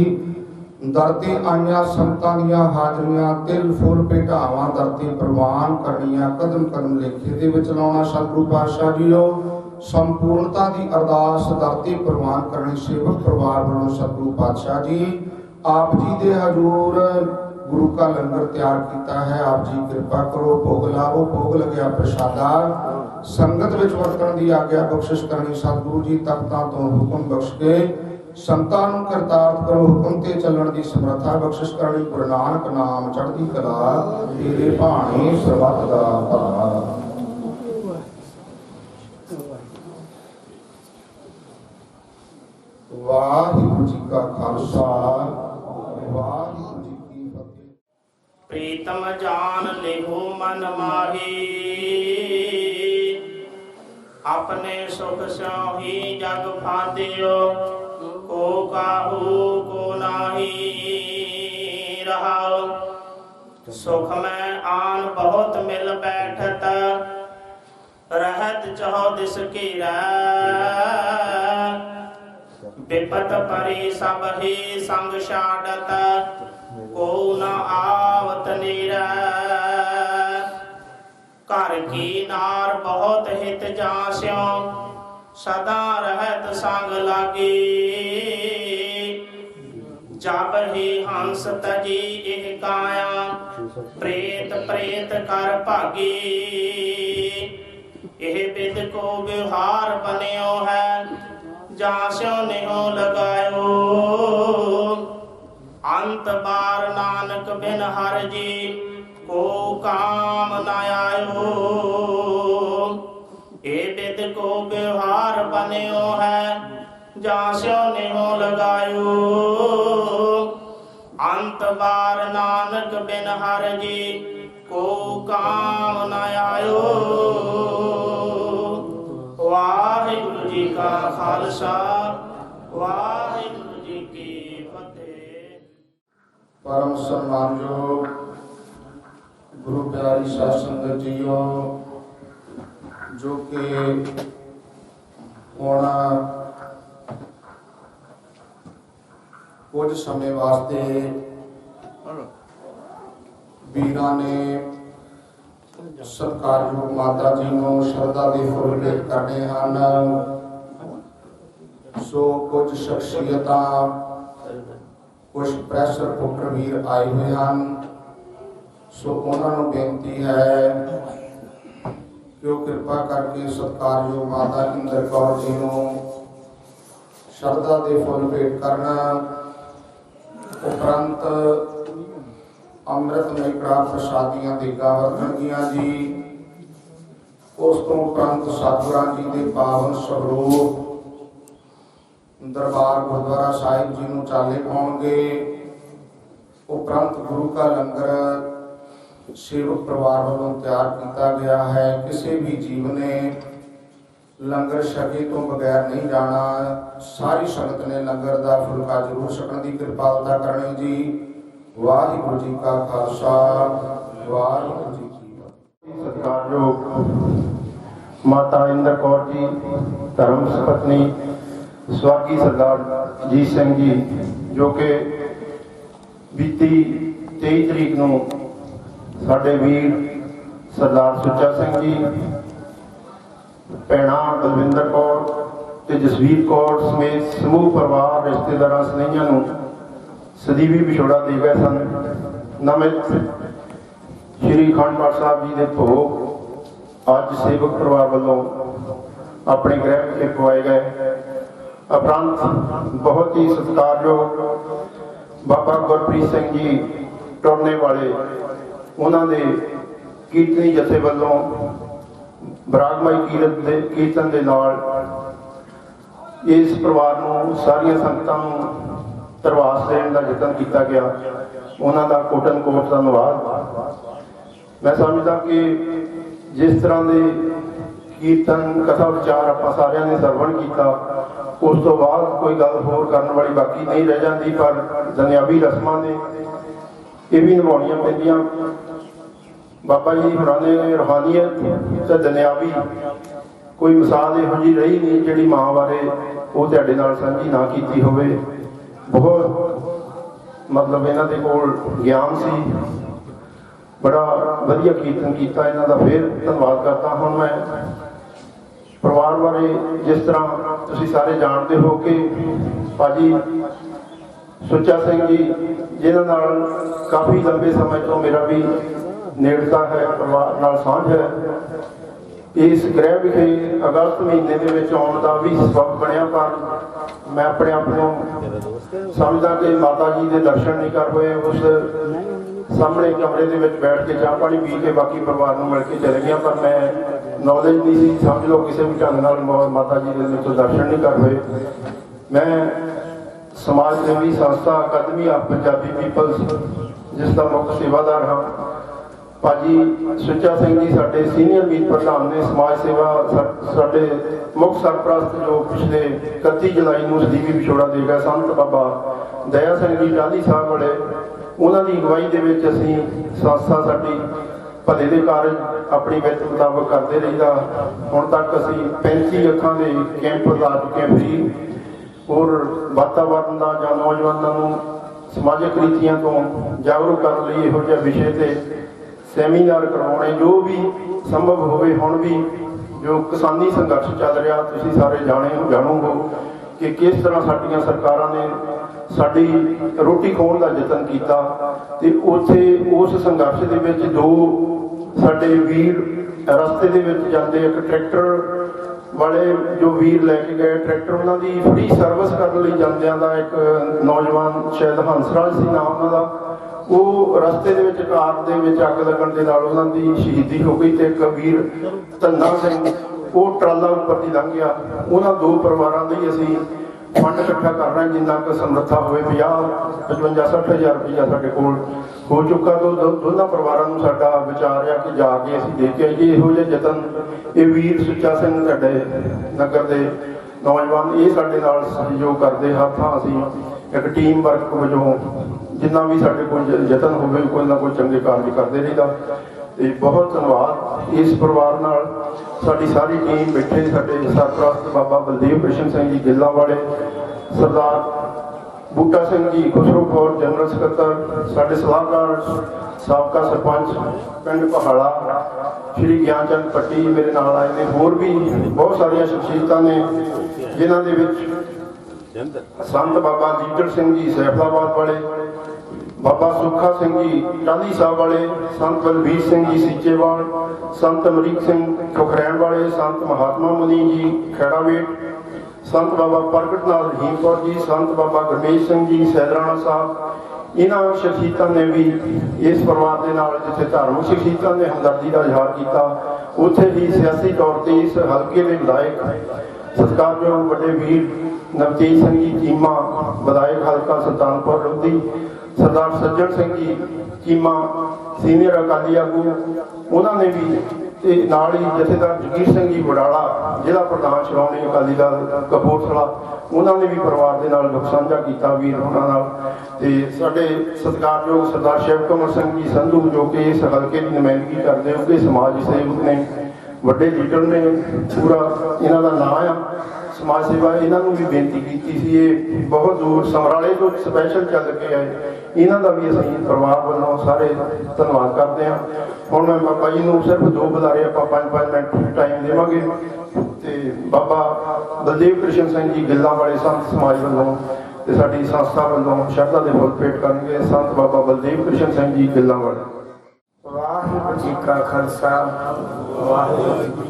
ਦਰ ਤੇ ਆਈਆਂ ਸੰਤਾਂ ਦੀਆਂ ਹਾਜ਼ਰੀਆਂ, ਤਿਲ ਫੁੱਲ ਭੇਟਾਵਾਂ ਦਰ ਤੇ ਪ੍ਰਵਾਨ ਕਰਨੀਆਂ, ਕਦਮ ਕਦਮ ਲੇਖੇ ਦੇ ਵਿੱਚ ਲਾਉਣਾ। ਸਤਿਗੁਰੂ ਪਾਤਸ਼ਾਹ ਜੀਓ ਸੰਪੂਰਨਤਾ ਦੀ ਅਰਦਾਸ ਦਰ ਤੇ ਪ੍ਰਵਾਨ ਕਰਨੀ। ਸੇਵਕ ਪਰਿਵਾਰ ਵੱਲੋਂ ਸਤਿਗੁਰੂ ਪਾਤਸ਼ਾਹ ਜੀ ਆਪ ਜੀ ਦੇ ਹਜ਼ੂਰ ਗੁਰੂ का लंगर तैयार किया है। आप जी कृपा करो, भोग लाओ। भोग लग्या प्रसादा संगत विच वरतण दी आग्या बख्शिश करनी। सतगुरु जी तख्तां तो हुक्म बख्श के संतां नूं करतारत करो, हुक्म ते चलण दी समर्था बख्शिश करनी। गुरु नानक नाम चढ़दी कला, तेरे भाणे सरबत दा भला। वाहिगुरू जी का खालसा, वाहिगुरू जी की फतेह। प्रीतम जान लेहु मन माही, अपने सुख स्योही जग फादियो। को काहू को नाही रहाओ, सुख में आन बहुत मिल बैठत। रहत चहो दिस की विपत परी सब ही संग छाड़त। को न आवत नीरा, घर की नार बहुत हित जास्यो। सदा रहत संग लागी, जब ही हंस तजी एह काया। प्रेत प्रेत कर भागी, एह विद को व्यवहार बनियो है। जास्यो नेहो लगायो, अंत बार नानक बिन हर जी। को काम न आयो, ए विद को व्यवहार बनियो है। जास्यो नेहो लगायो, अंत बार नानक बिन हर जी। को काम न आयो। वाहिगुरु जी का खालसा, वाहिगुरु जी की फतेह। परम सम्मानयोग गुरु प्यारी साध संगत जीओ, जो कि ਹੁਣ कुछ समय वास्ते ਵੀਰਾਂ ਨੇ ਸਤਿਕਾਰਯੋਗ ਮਾਤਾ ਜੀ ਨੂੰ ਸ਼ਰਧਾ ਦੇ ਫੁੱਲ ਭੇਟ ਕਰਨੇ ਹਨ। ਸੋ ਕੁਝ ਸ਼ਖਸੀਅਤਾਂ, ਕੁਝ ਪ੍ਰੈਸ ਰਿਪੋਰਟਰ ਵੀਰ ਆਏ ਹੋਏ ਹਨ। ਸੋ ਉਹਨਾਂ ਨੂੰ ਬੇਨਤੀ ਹੈ ਕਿ ਉਹ ਕਿਰਪਾ ਕਰਕੇ ਸਤਿਕਾਰਯੋਗ ਮਾਤਾ ਇੰਦਰ ਕੌਰ ਜੀ ਨੂੰ ਸ਼ਰਧਾ ਦੇ ਫੁੱਲ ਭੇਟ ਕਰਨਾ। ਉਪਰੰਤ ਅੰਮ੍ਰਿਤਮਈ ਕੜਾ ਪ੍ਰਸ਼ਾਦੀਆਂ ਦੇਗਾ ਵਰਤਣਗੀਆਂ ਜੀ। ਉਸ ਤੋਂ ਉਪਰੰਤ ਸਤਿਗੁਰਾਂ ਜੀ ਦੇ ਪਾਵਨ ਸਰੂਪ ਦਰਬਾਰ ਗੁਰਦੁਆਰਾ ਸਾਹਿਬ ਜੀ ਨੂੰ ਚਾਲੇ ਪਾਉਣਗੇ। ਉਪਰੰਤ ਗੁਰੂ ਕਾ ਲੰਗਰ ਸੇਵਕ ਪਰਿਵਾਰ ਵੱਲੋਂ ਤਿਆਰ ਕੀਤਾ ਗਿਆ ਹੈ। ਕਿਸੇ ਵੀ ਜੀਵ ਨੇ ਲੰਗਰ ਛਕੇ ਤੋਂ ਬਗੈਰ ਨਹੀਂ ਜਾਣਾ। ਸਾਰੀ ਸੰਗਤ ਨੇ ਲੰਗਰ ਦਾ ਫੁਲਕਾ ਜ਼ਰੂਰ ਛਕਣ ਦੀ ਕਿਰਪਾਲਤਾ ਕਰਨੀ ਜੀ। ਵਾਹਿਗੁਰੂ ਜੀ ਕਾ ਖਾਲਸਾ, ਵਾਹਿਗੁਰੂ ਜੀ ਕੀ ਫਤਿਹ। ਸਤਿਕਾਰਯੋਗ ਮਾਤਾ ਇੰਦਰ ਕੌਰ ਜੀ, ਧਰਮ ਪਤਨੀ ਸਵਾਗੀ ਸਰਦਾਰ ਜੀਤ ਸਿੰਘ ਜੀ, ਜੋ ਕਿ ਬੀਤੀ 23 ਤਰੀਕ ਨੂੰ ਸਾਡੇ ਵੀਰ ਸਰਦਾਰ ਸੁੱਚਾ ਸਿੰਘ ਜੀ, ਭੈਣਾਂ ਬਲਵਿੰਦਰ ਕੌਰ ਤੇ ਜਸਵੀਰ ਕੌਰ ਸਮੇਤ ਸਮੂਹ ਪਰਿਵਾਰ, ਰਿਸ਼ਤੇਦਾਰਾਂ, ਸਨੇਹੀਆਂ ਨੂੰ ਸਦੀਵੀ ਵਿਛੋੜਾ ਦੇ ਗਏ ਸਨ। ਨਵੇਂ ਸ਼੍ਰੀ ਅਖੰਡ ਪਾਠ ਸਾਹਿਬ ਜੀ ਦੇ ਭੋਗ ਅੱਜ ਸੇਵਕ ਪਰਿਵਾਰ ਵੱਲੋਂ ਆਪਣੇ ਗ੍ਰਹਿ ਵਿਖੇ ਪਵਾਏ ਗਏ। ਉਪਰੰਤ ਬਹੁਤ ਹੀ ਸਤਿਕਾਰਯੋਗ ਬਾਬਾ ਗੁਰਪ੍ਰੀਤ ਸਿੰਘ ਜੀ ਟੁਰਨੇ ਵਾਲੇ, ਉਹਨਾਂ ਦੇ ਕੀਰਤਨੀ ਜਥੇ ਵੱਲੋਂ ਬਰਾਗਮਈ ਕੀਰਤਨ ਦੇ ਨਾਲ ਇਸ ਪਰਿਵਾਰ ਨੂੰ, ਸਾਰੀਆਂ ਸੰਗਤਾਂ ਨੂੰ ਧਰਵਾਸ ਦੇਣ ਦਾ ਯਤਨ ਕੀਤਾ ਗਿਆ। ਉਹਨਾਂ ਦਾ ਕੋਟਨ ਕੋਟ ਧੰਨਵਾਦ। ਮੈਂ ਸਮਝਦਾ ਕਿ ਜਿਸ ਤਰ੍ਹਾਂ ਦੇ ਕੀਰਤਨ ਕਥਾ ਵਿਚਾਰ ਆਪਾਂ ਸਾਰਿਆਂ ਨੇ ਸਰਵਣ ਕੀਤਾ, ਉਸ ਤੋਂ ਬਾਅਦ ਕੋਈ ਗੱਲ ਹੋਰ ਕਰਨ ਵਾਲੀ ਬਾਕੀ ਨਹੀਂ ਰਹਿ ਜਾਂਦੀ। ਪਰ ਦੁਨਿਆਵੀ ਰਸਮਾਂ ਨੇ ਇਹ ਵੀ ਨਿਭਾਉਣੀਆਂ ਪੈਂਦੀਆਂ। ਬਾਬਾ ਜੀ ਹੋਰਾਂ ਨੇ ਰੂਹਾਨੀਅਤ ਤੇ ਦੁਨਿਆਵੀ ਕੋਈ ਮਿਸਾਲ ਇਹੋ ਜਿਹੀ ਰਹੀ ਨਹੀਂ ਜਿਹੜੀ ਮਾਂ ਬਾਰੇ ਉਹ ਤੁਹਾਡੇ ਨਾਲ ਸਾਂਝੀ ਨਾ ਕੀਤੀ ਹੋਵੇ। ਬਹੁਤ मतलब इन्हां दे कोल ज्ञान सी, बड़ा वधिया कीर्तन किया इन्हां दा। फिर धन्नवाद करता। हुण मैं परिवार बारे जिस तरह तुसीं सारे जानते हो कि भाजी सुच्चा सिंह जी जिन्हां नाल काफ़ी लंबे समय तो मेरा भी नेड़ता है, परिवार नाल साझ है। इस ग्रह विखे अगस्त महीने के विच आउण दा भी सबब बनिया, पर मैं अपने आप को समझदा कि माता जी के दर्शन नहीं कर होए। उस सामने कमरे के विच बैठ के चाह पानी पी के बाकी परिवार को मिल के चले गया, पर मैं नॉलेज नहीं सी, समझ लो किसी भी ढंग नाल माता जी के तो दर्शन नहीं कर होए। मैं समाज सेवी संस्था अकादमी ऑफ पंजाबी पीपल्स जिसका मुख्य सेवादार हाँ। भाजी सुच्चा सिंह जी साडे सीनियर मीत प्रधान ने समाज सेवा साडे मुख्य सरप्रस्त जो पिछले 31 जुलाई को सलीबी विछोड़ा दे गए संत बाबा दया सिंह जी टाहली साहब वाले, उन्होंने अगवाई के विच असीं संस्था साडी भले के कारज अपनी वित मुताबक करते रहीदा। हुण तक असीं 35 अखां दे कैंप ला चुके फ्री, और वातावरण का जां नौजवानों को समाजिक रीतियों तो जागरूक करने लई इहो जिहे विषय ते सैमीनार करवाने जो भी संभव होवे। हुण भी जो किसानी संघर्ष चल रहा तुसीं सारे जाणो हो कि किस तरह साडीआं सरकारां ने साडी रोटी खोण का यतन किया, ते उत्थे उस संघर्ष दे विच दो साडे वीर रस्ते दे विच जांदे, एक ट्रैक्टर वाले जो वीर लैके गए ट्रैक्टर, उन्होंने फ्री सर्विस करने लई जांदियां दा एक नौजवान शायद हंसराज सी नाम उन्हां दा, वो रस्ते दे विच कार दे विच अग लगन दे नाल उन्हां दी शहीदी हो गई। ते एक वीर धन्ना सिंह वो ट्राला उपर दी लंघ गया। उन्हां दो परिवारां लई असीं फंड इकट्ठा कर रहे हैं, जिन्ना क समर्था होवे 50-55-60 हज़ार रुपया साडे कोल हो चुका। तो दोनों परिवारों को साडा विचार है कि जाके असीं दे के आईए। इहो जिहे यतन ये वीर सुच्चा सिंह साडे नगर के नौजवान ये साडे नाल सहयोग करते हर थां। असीं एक टीम वर्क वजों जिन्ना भी साडे कोल यतन होवे कोई ना कोई चंगे कार्य करते रहीदा। ते बहुत धन्यवाद इस परिवार नाल साडी सारी टीम बैठे, साडे सरप्रस्त बाबा बलदेव कृष्ण सिंह जी गिल्ला वाले, सरदार बूटा सिंह जी खुसरो कौर जनरल सकत्तर, साडे सलाहकार साबका सरपंच पिंड पहाड़ा श्री ज्ञानचंद पट्टी मेरे नाल आए ने। होर भी बहुत सारिया शख्सियतां ने जिन्हां दे विच संत बाबा लीडर सिंह जी सैफलाबाद वाले, बाबा सुखा सिंह जी टाहली साहब वाले, संत बलबीर सिंह जी सीचेवाल, संत अमरीक सिंह खुखरैन वाले, संत महात्मा मुनि जी खैड़ावेट, संत बाबा प्रगट नाथ रहीमपुर जी, संत बाबा गुरमेश सिंह जी सैदराना साहब। इन्होंने शख्सियतों ने भी इस परिवार के नाल जिथे धार्मिक शख्सियतों ने हमदर्दी का इजहार किया, उत्थे ही सियासी तौर पर इस हल्के के विधायक सत्कारयोग बड़े वीर नवतेज सिंह जी चीमा विधायक हल्का सुल्तानपुर लोधी, सरदार सज्जन सिंह जी चीमा सीनियर अकाली आगू, उन्होंने भी ते नाल ही जथेदार जगीर सिंह जी बडाला जिला प्रधान श्रोमणी अकाली दल कपूरथला, उन्होंने भी परिवार के नाल दुख साझा किया वीर होना नाल। ते साडे सत्कारयोग सरदार शिव कमल सिंह जी संधू जो कि इस हल्के की नुमाइंदगी करते हो, समाज सेवक ने, वड्डे लीडर ने, पूरा इन्हों का नाम आ समाज सेवा। इन्हों भी बेनती की सी, ये बहुत दूर समराले तो स्पैशल चल के आए, इन्हों का भी असीं परिवार वालों सारे धन्यवाद करते हैं। हुण मैं बाबा जी को सिर्फ 2 बुलारे आपां 5-5 मिनट टाइम देवांगे ते बाबा बलदेव कृष्ण सिंह जी गिल्ला वाले संत समाज वालों ते साडी संस्था वालों शरधा दे फुल भेंट करनगे। संत बाबा बलदेव कृष्ण सिंह जी गिल्ला वाले। वाहिगुरू जी का खालसा वाहिगुरू जी की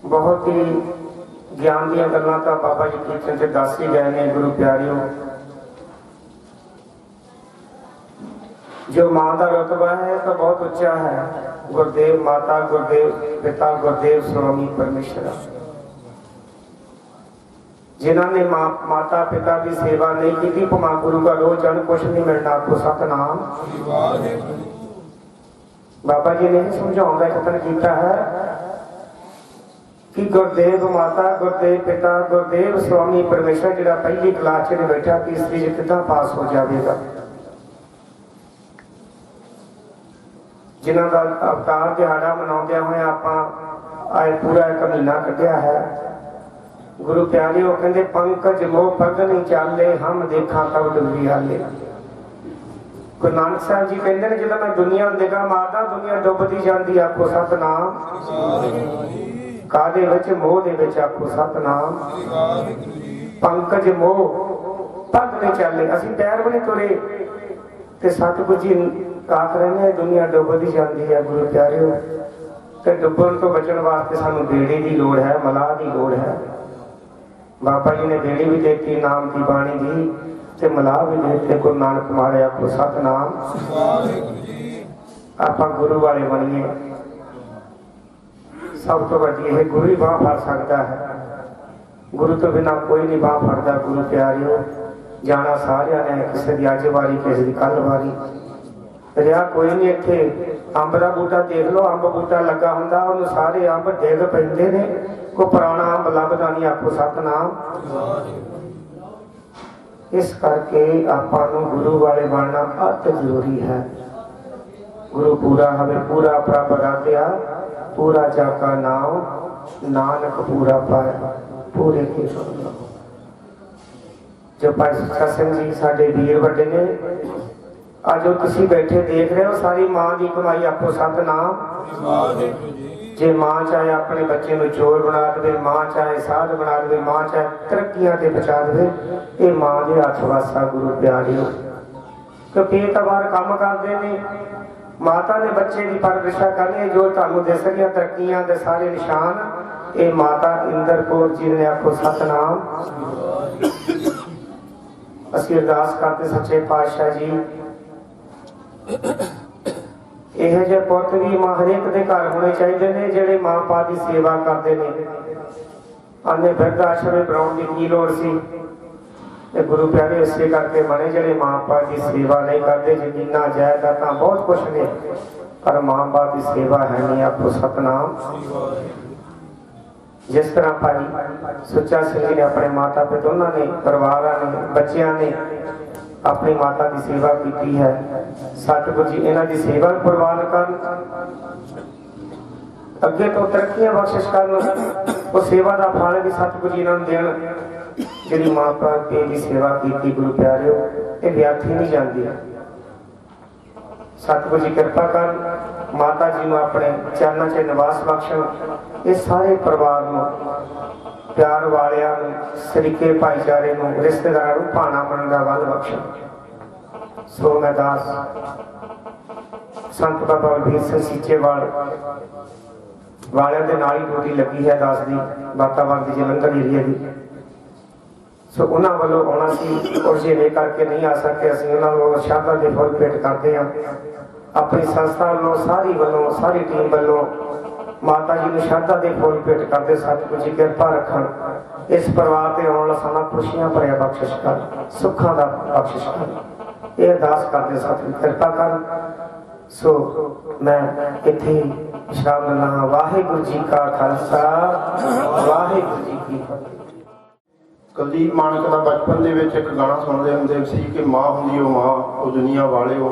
बहुत ही ज्ञान दी गल्लां तां बाबा जी कीर्तन से दस ही गए ने। गुरु प्यारियों, जो मां का रुतबा है तो बहुत उच्चा है। गुरुदेव माता, गुरुदेव पिता, गुरुदेव स्वामी परमेश्वर, जिन्होंने माता पिता की सेवा नहीं की, भां गुरु का रोज जन कुछ नहीं मिलना। आपको सतनाम बाबा जी ने समझाने का यतन किया है कि गुरुदेव माता, गुरुदेव पिता, गुरुदेव स्वामी परमेश्वर जिहड़ा पहली क्लास च बैठा, तीसरी च किदां पास हो जाएगा। जिन्हों का अवतार दिहाड़ा मनाउंदे होए आपां आए पूरा 1 महीना कढ़िया है। गुरु प्यारे वो कहते पंकज मोह पग नहीं चाले हम देखा कब डुबी हाले। गुरु नानक साहब जी कहते हैं जो मैं दुनिया निगाह मारदा दुनिया डुबदी जाती आखो सतनाम कादे विच मोह दे विच आखो सतनाम पंकज मोह पग नहीं चाले असीं पैर भी नहीं तुरे ते सतगुरु जी आख रहे हैं दुनिया डुबदी जाती है। गुरु प्यारे ते डुबण तो बचण वास्ते सानू बेड़े की लोड़ है मलाह की लोड़ है। बाबा जी ने बेड़ी भी देती नाम की बाणी दी ते मलाह भी देते गुरु नानक मारे आखो सतनाम। आप गुरु वाले बनिए सब तो वधिया है गुरु ही बांह फड़ सकता है। गुरु तो बिना कोई नहीं बांह फड़ता। गुरु प्यारिओ जाना सारिया ने किसी की अज वारी किसी की कल वारी रिहा कोई नहीं। इत्थे अंब का बूटा देख लो अंब बूटा लगा हुंदा उन्हें सारे अंब डिग पैंदे ने कोई पुराना अंब लभदा नहीं आखो सतनाम। इस करके आपां नूं गुरु वाले बनना अति जरूरी है। गुरु पूरा हमें पूरा प्रभ राधिया पूरा जाका नाम नानक पूरा पाए पूरे के सुन। जो भाई सुखा सिंह जी साडे वीर वड्डे ने अज तुसीं बैठे देख रहे हो सारी मां की कमाई आखो सतनाम। जे मां चाहे अपने बच्चे को चोर बना दे मां चाहे साध बना दे मां चाहे तरक्कियां ते पहुंचा दे ये मां के हथ वासा। गुरु प्यारिओ कि बेतबार काम करते ने माता ने बच्चे की परवरिश करनी जो तुहानूं दिस रही तरक्कियां दे सारे निशान ये माता इंदर कौर जी ने आखो सतनाम। असीं अरदास करते सच्चे पातशाह जी यह जे पुत भी मां हरेक दे घर होने चाहिए ने जेड़े मां पा की सेवा करते हैं। अन्य बिरध आश्रम बनाने की लोड़ सी गुरु प्यारे इसे करके बने जेड़े मां पा की सेवा नहीं करते। जमीना जायदाद बहुत कुछ ने पर मां बाप की सेवा है नहीं आखो सतनाम। जिस तरह भाई सुच्चा सिंह जी ने अपने माता पिता दोनों ने परिवार ने बच्चियां ने अपनी माता की सेवा की है। सतगुरु जी इन्हां दी सेवा प्रवान कर अगे तो तरक्कियां बख्शिश कर वो सेवा का फल भी सतगुरु जी इन्हां देन। जिहड़ी मां बाप की सेवा की गुरु प्यारिओ ये व्यर्थ नहीं जाती। सतगुरु जी कृपा कर माता जी को अपने चरणों च निवास बख्शण। ये सारे परिवार को प्यार वालियां सरीके भाईचारे रिश्तेदारों भाना बनने का बल बख्शण। सो मैं दास संत बाबा बलबीर सिंह सीचेवाल वालियां दे नाल ही ड्यूटी लगी है दास की वातावरण की जलंधर एरिया की। सो उन्होंने वालों आना सी और जे नहीं करके नहीं आ सकते असं उन्होंने श्रद्धा के फुल भेंट करते हैं। अपनी संस्था वालों सारी वालों सारी टीम वालों माता जी ने श्रद्धा के फुल भेंट करते। सतगुरु जी कृपा रखन इस परिवार से आने वाला समा खुशियां भरिया बख्शिश कर सुखों का बख्शिश कर ये अरदास करते सतगुरु कृपा कर। सो मैं इत्थे विश्राम लेना। वाहिगुरु जी का खालसा वाहिगुरु जी की फतेह। कुलदीप मानक का बचपन के एक गाना सुनते होंगे सी कि माँ होंगी वो माँ वो दुनिया वाले हो।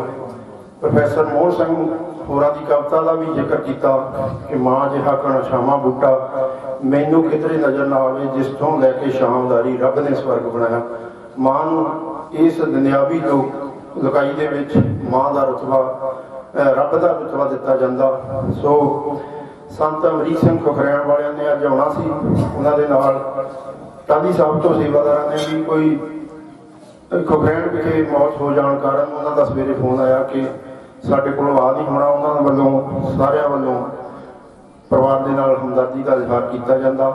प्रोफैसर मोहन सिंह होरां की कविता का भी जिक्र किया कि माँ जिहा घनश्यामा बूटा मैनू किधरे नज़र ना आवे जिसों लैके शामदारी रब ने स्वर्ग बनाया। माँ नूं इस दुनियावी लुकाई दे विच माँ का रुतबा रब का रुतबा दिता जाता। सो संत अमरीक सिंह खुखरैण वालियां ने अज आउणा सी उन्हां दे नाल टाली साहब तो सेवादार ने भी कोई खुखरैण विखे मौत हो जाने कारण उन्होंने सवेरे फोन आया कि साढ़े को आ नहीं होना। उन्होंने वालों सारिया वालों परिवार के नाल हमदर्दी का इजहार किया जाता।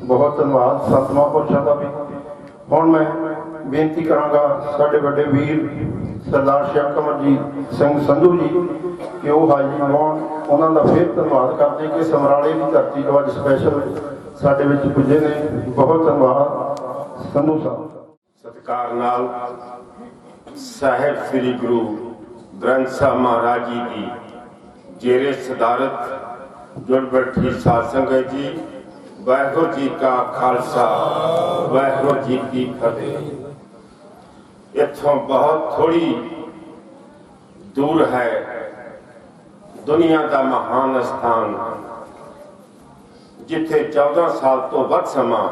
बहुत धन्यवाद संत महापुरुषों का भी। हुण मैं बेनती करांगा साढ़े बड़े वीर सरदार श्याम कमरजीत सिंह संधू जी कि वो हाजिरी लवाउण। उन्होंने फिर धन्यवाद करते कि समराले की धरती को अज स्पैशल साडे विच पुजे ने। बहुत धन्यवाद संधू साहब। सत्कार नाल साहिब श्री गुरु ग्रंथ साहब महाराज जी की जेरे सदारत जुड़ बैठी साध संगत जी वाहिगुरू जी का खालसा वाहिगुरू जी की फतेह। इत्थों बहुत थोड़ी दूर है दुनिया का महान स्थान जिथे 14 साल तो वध समा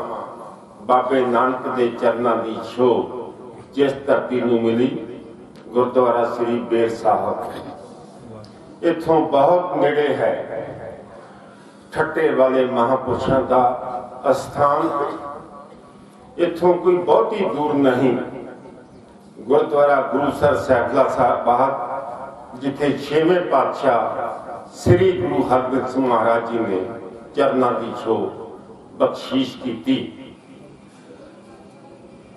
बाबे नानक दे चरनां दी छोह जिस धरती नूं मिली, गुरुद्वारा श्री बेर साहब इथों बहुत नेड़े है। ठट्टे वाले महापुरुषों का अस्थान इथों कोई बहुती दूर नहीं। गुरुद्वारा गुरुसर सैफला साहब जिथे 6वें पातशाह श्री गुरु हरगोबिंद सिंह महाराज जी ने चरनां दी छोह बख्शीश की।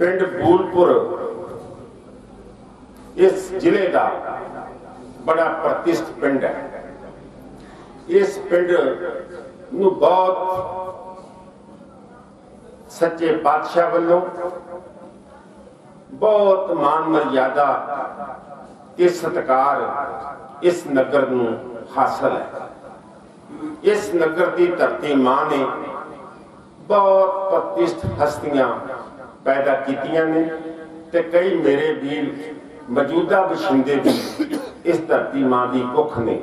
पिंड बूलपुर इस जिले का बड़ा प्रतिष्ठित पिंड है। इस पिंड नूं बहुत सच्चे पातशाह वालों बहुत मान मर्यादा ते सत्कार इस नगर नूं हासिल है। इस नगर की धरती मां ने बहुत प्रतिष्ठित हस्तियां पैदा कीतियां ने ते कई मेरे वीर मौजूदा बशिंदे भी इस धरती मां की कुख ने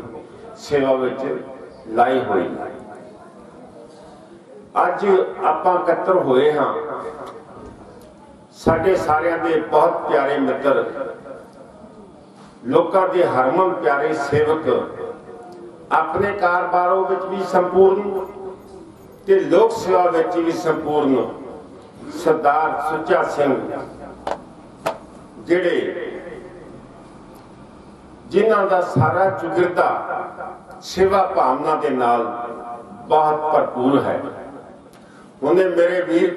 सेवा विच लाई हुई। अज आपां इकट्ठे होए हां, साडे सारियां दे बहुत प्यारे मित्र, लोकां दे हरमन प्यारे सेवक, अपने कारोबारों विच भी संपूर्ण ते लोक सेवा विच भी संपूर्ण सरदार सुच्चा सिंह जिहड़े जिन्हां दा सारा चुगिरदा सेवा भावना दे नाल बहुत भरपूर है। उन्हें मेरे वीर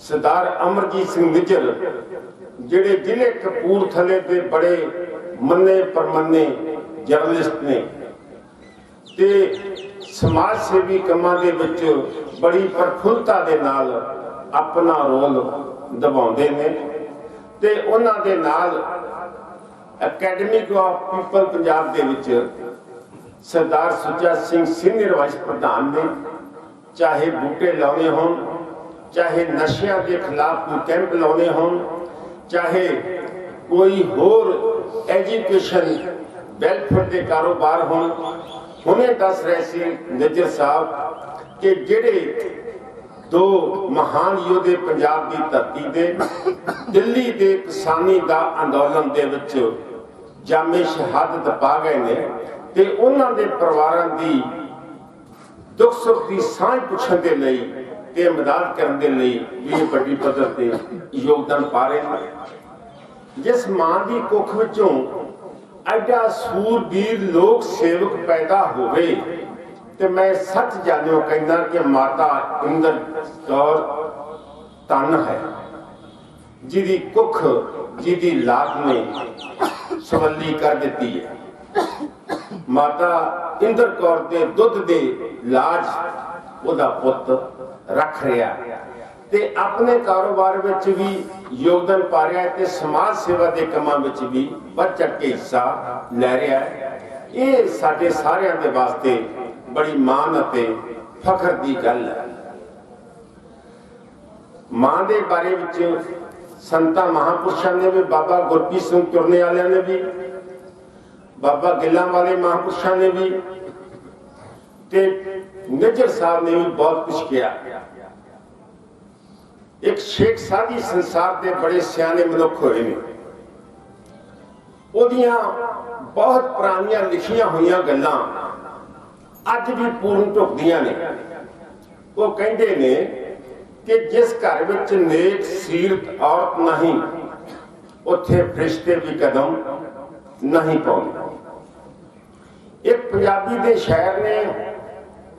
सरदार अमरजीत सिंह निज्जर जिहड़े जिले कपूरथले दे बड़े मन्ने परमन्ने जर्नलिस्ट ने ते समाज सेवी कामां दे विच बड़ी प्रफुल्लता दे नाल अपना रोल निभाउंदे ने ते उन्हां दे नाल अकैडमिक ऑफ पीपल पंजाब दे विच सरदार सुच्चा सिंह सीनियर वाइस प्रधान ने चाहे बूटे लाने होण, चाहे नशियां के खिलाफ कोई कैंप लाने होण, चाहे कोई होर एजुकेशन वेलफेयर के कारोबार होण। हुणे दस रहे सी निज्जर साहब कि जिहड़े दो महान योद्धे पंजाब की धरती दे दिल्ली दे किसानी दा अंदोलन दे विच जामे शहादत पा गए ने ते उन्हां दे परिवारां दी दुख सुख की सांझ पुछण दे लई ते मदद करन दे लई भी बड़ी पद्धर ते योगदान पा रहे हैं। जिस मां की कुख विचों एडा सूरबीर लोक सेवक पैदा होवे ते मैं सच जानियो कहना कि माता इंद्र कौर तन है जिहदी कुख जिहदी लाद ने सवली कर दी है। माता इंद्र कौर दे दुध दे लाज ओदा पुत रख रहा ते अपने कारोबार विच भी योगदान पा रहा है ते समाज सेवा के कामां विच भी बढ़ चढ़ के हिस्सा लै रहा है। ये साडे सारियां दे वास्ते बड़ी मान अते फखर की गल है। मां दे बारे विच संतां महापुरुषां ने भी, बाबा गुरप्रीत सिंह तुरने वालियां ने भी, बाबा गिल्लां वाले महापुरुषां ने भी ते निज्जर साहब ने भी बहुत कुछ किया। एक शेख सादी संसार के बड़े सियाने मनुख होए ने, ओदियां बहुत पुरानियां लिखियां हुई गल्लां अज भी पूर्ण ढुकदियां ने। वो कहते ने कि जिस घर विच नेक सीरत औरत नहीं उत्थे फरिश्ते भी कदम नहीं पाउंदे। एक पंजाबी दे शायर ने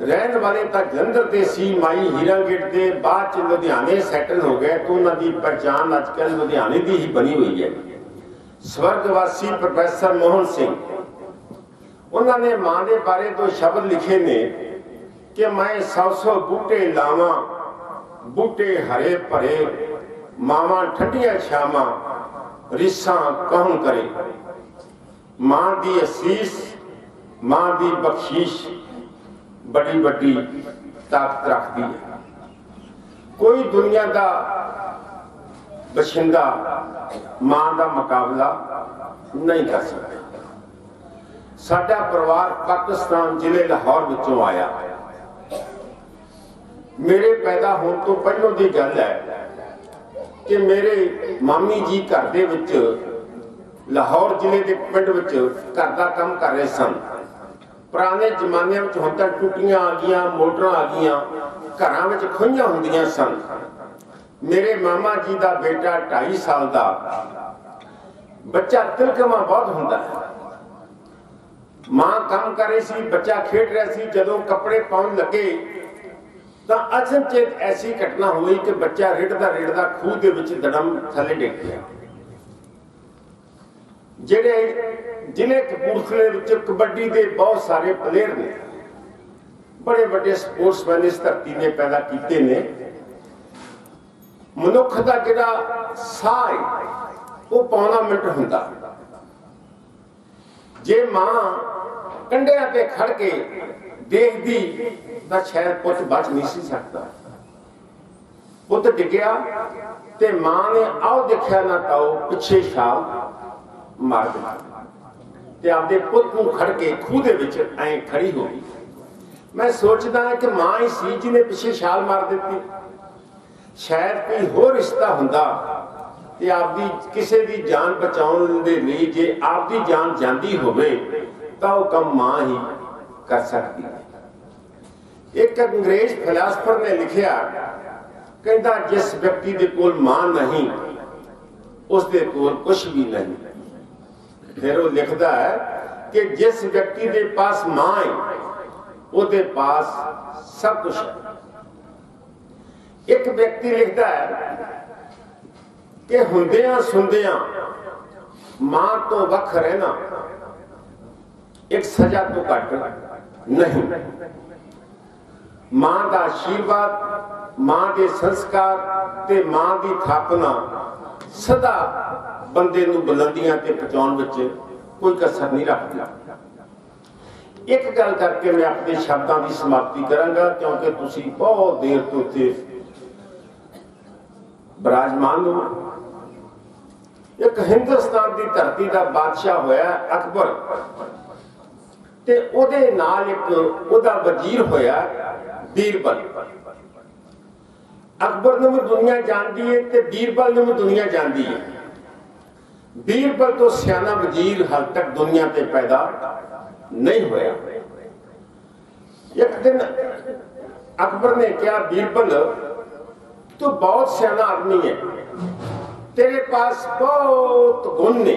रहने वाले तो जलंधर के सी, माई हीरागेट के बाद च लुधियाने सैटल हो गए तो उन्होंने पहचान अजकल लुधियाने की ही बनी हुई है। स्वर्गवासी प्रोफैसर मोहन सिंह उन्होंने मां के बारे दो शब्द लिखे ने कि मैं 100 बूटे लावा, बूटे हरे भरे, मावा ठंडिया छावां, रिसा कहूं करे। मां की असीस, मां की बख्शीश बड़ी बड़ी ताकत रखती है। कोई दुनिया का बशिंदा मां का मुकाबला नहीं कर सकता। साडा परिवार पाकिस्तान जिले लाहौर विचों आया। मेरे पैदा होने तो पहलों की गल है कि मेरे मामी जी घर दे विच लाहौर जिले के पिंड विच घर का काम कर रहे सन। पुराने जमाने में हुण तां टुटियां आ गई, मोटर आ गई, घरां विच खोइयां हुंदियां सन। मेरे मामा जी का बेटा 2.5 साल का बच्चा तिलकमा बहुत हुंदा है। मां काम कर रही सी, बच्चा खेड रहा सी, जदों कपड़े पाउण लगे तो अचनचेत ऐसी घटना हुई कि बच्चा रिड़दा रिड़दा खूह के विच धड़म थले डिग गया। जिहड़े जिले कपूरथले विच कबड्डी के बहुत सारे प्लेयर ने, बड़े बड़े स्पोर्ट्समैन इस धरती ने पैदा किए ने। मनुख का जिहड़ा साह है वो पौना मिनट हुंदा। जे मां कंढियां ते खड़ के देखदी तां शायद पुत बच नहीं सी सकता। पुत डिग्या ते मां ने आओ देखिया ना ताओ पिछे छाल मार दिता ते आपदे पुत नूं खड़ के खूह दे विच ऐ खड़ी हो गई। मैं सोचदा कि मां ही सी जिहने पिछे छाल मार दिती। शायद कोई होर रिश्ता हुंदा ते आपदी किसी दी जान बचाउण दे लई जे आपदी जान जांदी होवे तां ओह काम मां ही कर सकती है। एक अंग्रेज फिलासफर ने लिखिया, कहता जिस व्यक्ति दे कोल मां नहीं उस दे कोल कुछ भी नहीं। फिर वो लिखता है कि जिस व्यक्ति दे पास मां है उसदे पास सब कुछ है। एक व्यक्ति लिखता है कि हुंदियां सुंदियां मां तो वख रहना एक सजा तो घट नहीं। मां का आशीर्वाद, मां के संस्कार ते मां की थापना सदा बंदे नूं बुलंदियां ते पहुंचाउण विच कोई कसर नहीं रखदी। एक गल करके मैं अपने शब्दों की समाप्ति करांगा, क्योंकि तुसी बहुत देर तो इत्थे विराजमान हो। एक हिंदुस्तान की धरती का बादशाह होया अकबर, ते ओदे नाल एक ओदा वजीर होया बीरबल। अकबर नूं भी दुनिया जानती है ते बीरबल नूं भी दुनिया जानती है। बीरबल तो सियाना वजीर हाल तक दुनिया पे पैदा नहीं होया। एक दिन अकबर ने कहा, बीरबल तू बहुत सियाना आदमी है, तेरे पास बहुत गुण ने,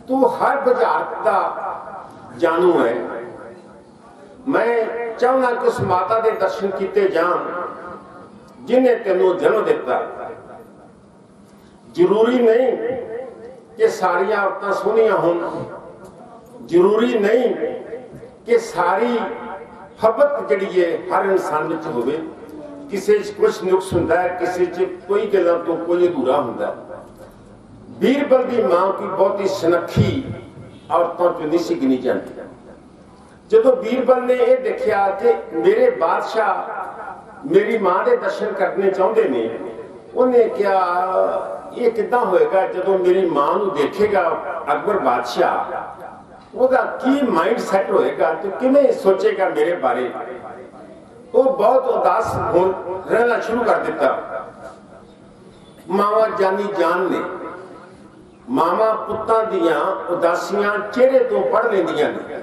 तू हर बुझारत का जानू है। मैं चाहना कि उस माता के दर्शन किए जान जिन्हें तेनों जन्म दिता। जरूरी नहीं कि सारिया औरतां सोहनियां होन, जरूरी नहीं कि सारी फबत जिहड़ी है हर इंसान विच होवे। किसी कुछ नुक्स हुंदा है, किसी कोई गल्लां तो कोई अधूरा हुंदा है। बीरबल की मां की बहुत ही सुनखी औरतों चो नहीं सी गिनी जाती। जदों बीरबल ने यह देखा कि मेरे बादशाह मेरी मां के दर्शन करने चाहते ने, उन्हें क्या ये कितना होएगा जदों मेरी मां नूं देखेगा अकबर बादशाह, ओदा की माइंड सैट होएगा, तो किवें सोचेगा मेरे बारे। वो बहुत उदास हो रहना शुरू कर दिता। मावा जानी जान ने, मावा पुत्तां दियां उदासियां चेहरे तो पढ़ लेंदियां ने।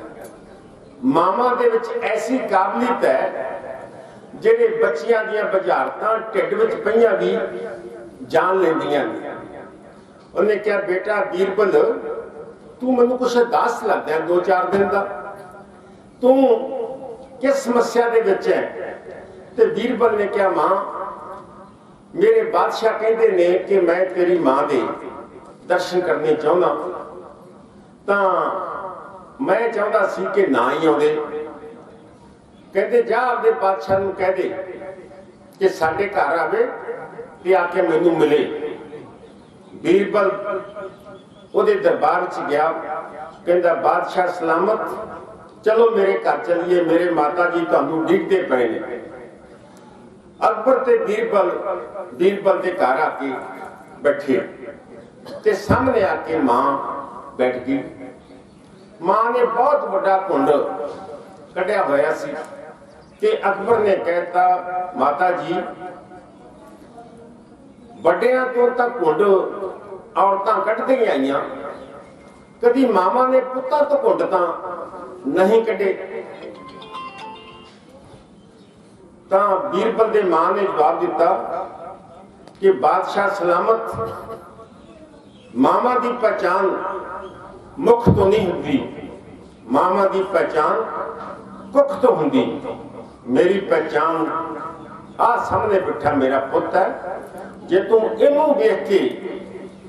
मावा दे विच ऐसी काबलियत है जेडे बच्चियां दियां बुझारतां ढिड विच पईयां भी जान लेंदियां ने। उन्हें क्या, बेटा बीरबल तू मैनूं कुछ दस लगदा है 2-4 दिन दा, तू किस समस्या दे विच है? ते बीरबल ने क्या, मां मेरे बादशाह कहते ने कि मैं तेरी मां दे दर्शन करने चाहना, तां मैं चाहता सी कि ना ही आउंदे। कहते जा अपने बादशाह नूं कह दे कि साडे घर आवे ते आके मैनूं मिले। बीरबल ओदे दरबार च गया, कहंदा बादशाह सलामत, चलो मेरे घर चलिए, मेरे माता जी तुहानूं डिगदे पए ने। अकबर ते बीरबल के घर आके बैठे ते सामने आके मां बैठ गई। मां ने बहुत बड़ा कुंड कढ़िया होया सी कि अकबर ने कहता माता जी ਵੱਡਿਆਂ ਤੋਂ ਤਾਂ ਘੁੰਡ ਔਰਤਾਂ ਕੱਢਦੀਆਂ ਆਈਆਂ, ਕਦੀ ਮਾਮਾ ਨੇ ਪੁੱਤਾਂ ਤੋਂ ਘੁੰਡ ਤਾਂ ਨਹੀਂ ਕੱਢੇ। ਤਾਂ ਬੀਰਬਲ ਦੇ ਮਾਂ ਨੇ ਜਵਾਬ ਦਿੱਤਾ ਕਿ ਬਾਦਸ਼ਾਹ ਸਲਾਮਤ, ਮਾਮਾ ਦੀ ਪਹਿਚਾਨ ਮੁਖ ਤੋਂ ਨਹੀਂ ਹੁੰਦੀ, ਮਾਮਾ ਦੀ ਪਹਿਚਾਨ ਕੁੱਖ ਤੋਂ ਹੁੰਦੀ। ਮੇਰੀ ਪਹਿਚਾਨ ਆ ਸਾਹਮਣੇ ਬਿਠਾ ਮੇਰਾ ਪੁੱਤ ਹੈ, ਜੇ ਤੂੰ ਇਹਨੂੰ ਵੇਖ ਕੇ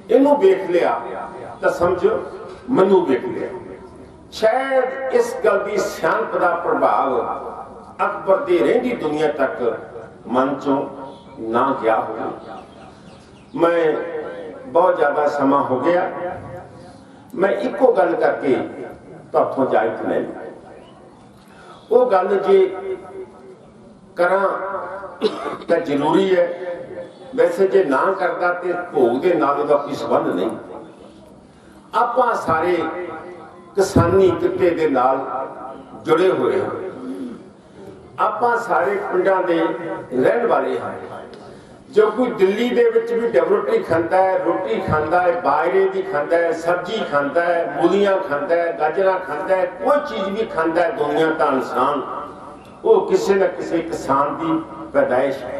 ਇਹਨੂੰ ਵੇਖ ਲਿਆ ਤਾਂ ਸਮਝ ਮੈਨੂੰ ਵੇਖ ਲਿਆ। ਸ਼ਾਇਦ ਇਸ ਗੱਲ ਦੀ ਸਿਆਣਪ ਦਾ ਪ੍ਰਭਾਵ ਅਕਬਰ ਦੀ ਰਹਿੰਦੀ ਦੁਨੀਆ ਤੱਕ ਮਨ ਚੋਂ ਨਾ ਗਿਆ ਹੋਵੇ। ਮੈਂ ਬਹੁਤ ਜ਼ਿਆਦਾ ਸਮਾਂ ਹੋ ਗਿਆ, ਮੈਂ ਇੱਕੋ ਗੱਲ ਕਰਕੇ ਤੁਹਾਥੋਂ ਇਜਾਜ਼ਤ ਲੈ ਲਈ। ਉਹ ਗੱਲ ਜੇ ਕਰਾਂ ਤਾਂ ਜ਼ਰੂਰੀ ਹੈ, ਵੈਸੇ ਜੇ ਨਾ ਕਰਦਾ ਤੇ ਭੋਗ ਦੇ ਨਾਲ ਉਹਦਾ ਕੋਈ ਸੰਬੰਧ ਨਹੀਂ। ਆਪਾਂ ਸਾਰੇ ਕਿਸਾਨੀ ਕਿੱਤੇ ਦੇ ਨਾਲ ਜੁੜੇ ਹੋਏ ਹਾਂ, ਆਪਾਂ ਸਾਰੇ ਪਿੰਡਾਂ ਦੇ ਰਹਿਣ ਵਾਲੇ ਹਾਂ। ਜੋ ਕੋਈ ਦਿੱਲੀ ਦੇ ਵਿੱਚ ਵੀ ਡਬਲ ਖਾਂਦਾ ਹੈ, ਰੋਟੀ ਖਾਂਦਾ ਹੈ, ਬਾਜਰੇ ਦੀ ਖਾਂਦਾ ਹੈ, ਸਬਜ਼ੀ ਖਾਂਦਾ ਹੈ, ਮੂਲੀਆਂ ਖਾਂਦਾ ਹੈ, ਗਾਜਰਾਂ ਖਾਂਦਾ ਹੈ, ਕੋਈ ਚੀਜ਼ ਵੀ ਖਾਂਦਾ ਹੈ ਦੁਨੀਆ ਦਾ ਇਨਸਾਨ, ਉਹ ਕਿਸੇ ਨਾ ਕਿਸੇ ਕਿਸਾਨ ਦੀ ਪੈਦਾਇਸ਼ ਹੈ।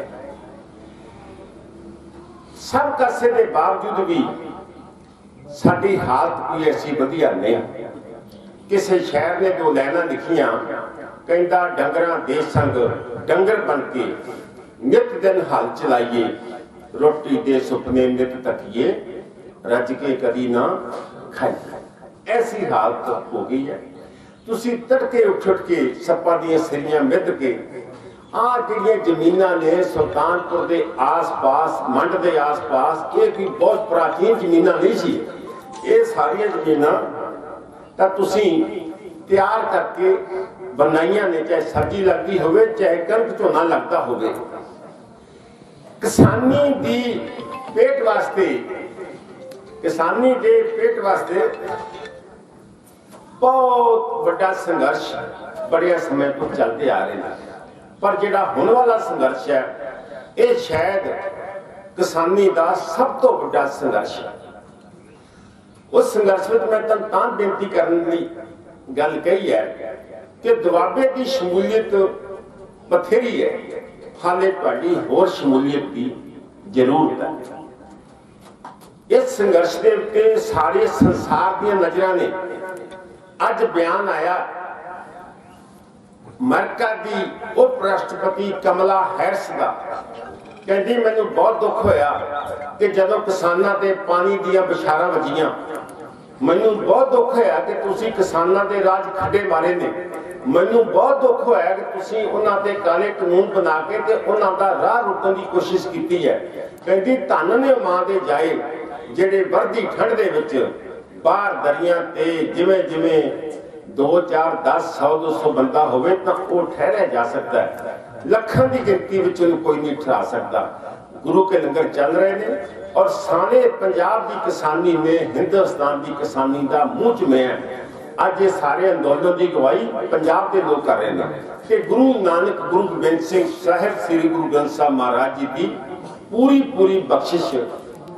सब कासे के बावजूद भी साडी हालत कोई ऐसी वधिया नहीं। किसी शहर ने दो लाइनां लिखियां, कहंदा डंगरां दे संग डंगर बन के नित दिन हल चलाइए, रोटी दे सुपने नित तकिए, रज के कदी ना खाइए। ऐसी हालत हो गई है। तुसी तड़के उठ के सप्पा दियां सिरियां मिध के आ जिहड़ियां जमीनां ने सुल्तानपुर के आस पास, मंड के आस पास, ये कोई बहुत प्राचीन जमीनां नहीं सी, ये सारियां जमीनां तां तुसीं तैयार करके बनाइयां ने, चाहे सब्जी लगती होवे, चाहे कणक झोना लगता होवे। किसानी दी पेट वास्ते, किसानी दे पेट वास्ते बहुत बड़ा संघर्ष बड़े समय तो चलते आ रहे हैं। पर जिहड़ा हुण वाला संघर्ष है, ये शायद किसानी का सब तो बड़ा संघर्ष है। उस संघर्ष में मैं तां बेनती करने की गल कही है कि दुआबे की शमूलीयत बथेरी है, हाले तुहाडी होर शमूलीयत की जरूरत है। इस संघर्ष के उत्ते सारे संसार दी नज़रां ने अज बयान आया अमेरिका की उप राष्ट्रपति कमला हैरिस का, कहती मैनू बहुत दुख होया कि जदों किसानां ते पानी दियां बशारां वजियां, मैनू बहुत दुख होया कि तुसी किसानां दे राज खड्डे मारे ने, मैनू बहुत दुख होया कि तुसी उन्हां ते काले कानून बना के ते उन्हां दा राह रोकण दी कोशिश कीती है। कहती धन ने मां दे जाए जिहड़े वर्दी ठंड दे विच बाहर दरियां ते जिवें जिवें 2 4 10 100 200 बंदा होवे तो वो ठहरा जा सकता है, लखों की गिनती में कोई नहीं ठहरा सकता। गुरु के लंगर चल रहे हैं और सारे पंजाब की किसानी में, हिंदुस्तान की किसानी का मुंह च में है। अज ये सारे अंदोलन की गवाही पंजाब के लोग कर रहे हैं कि गुरु नानक गुरु गोबिंद सिंह साहिब श्री गुरु ग्रंथ साहब महाराज जी की पूरी पूरी बख्शिश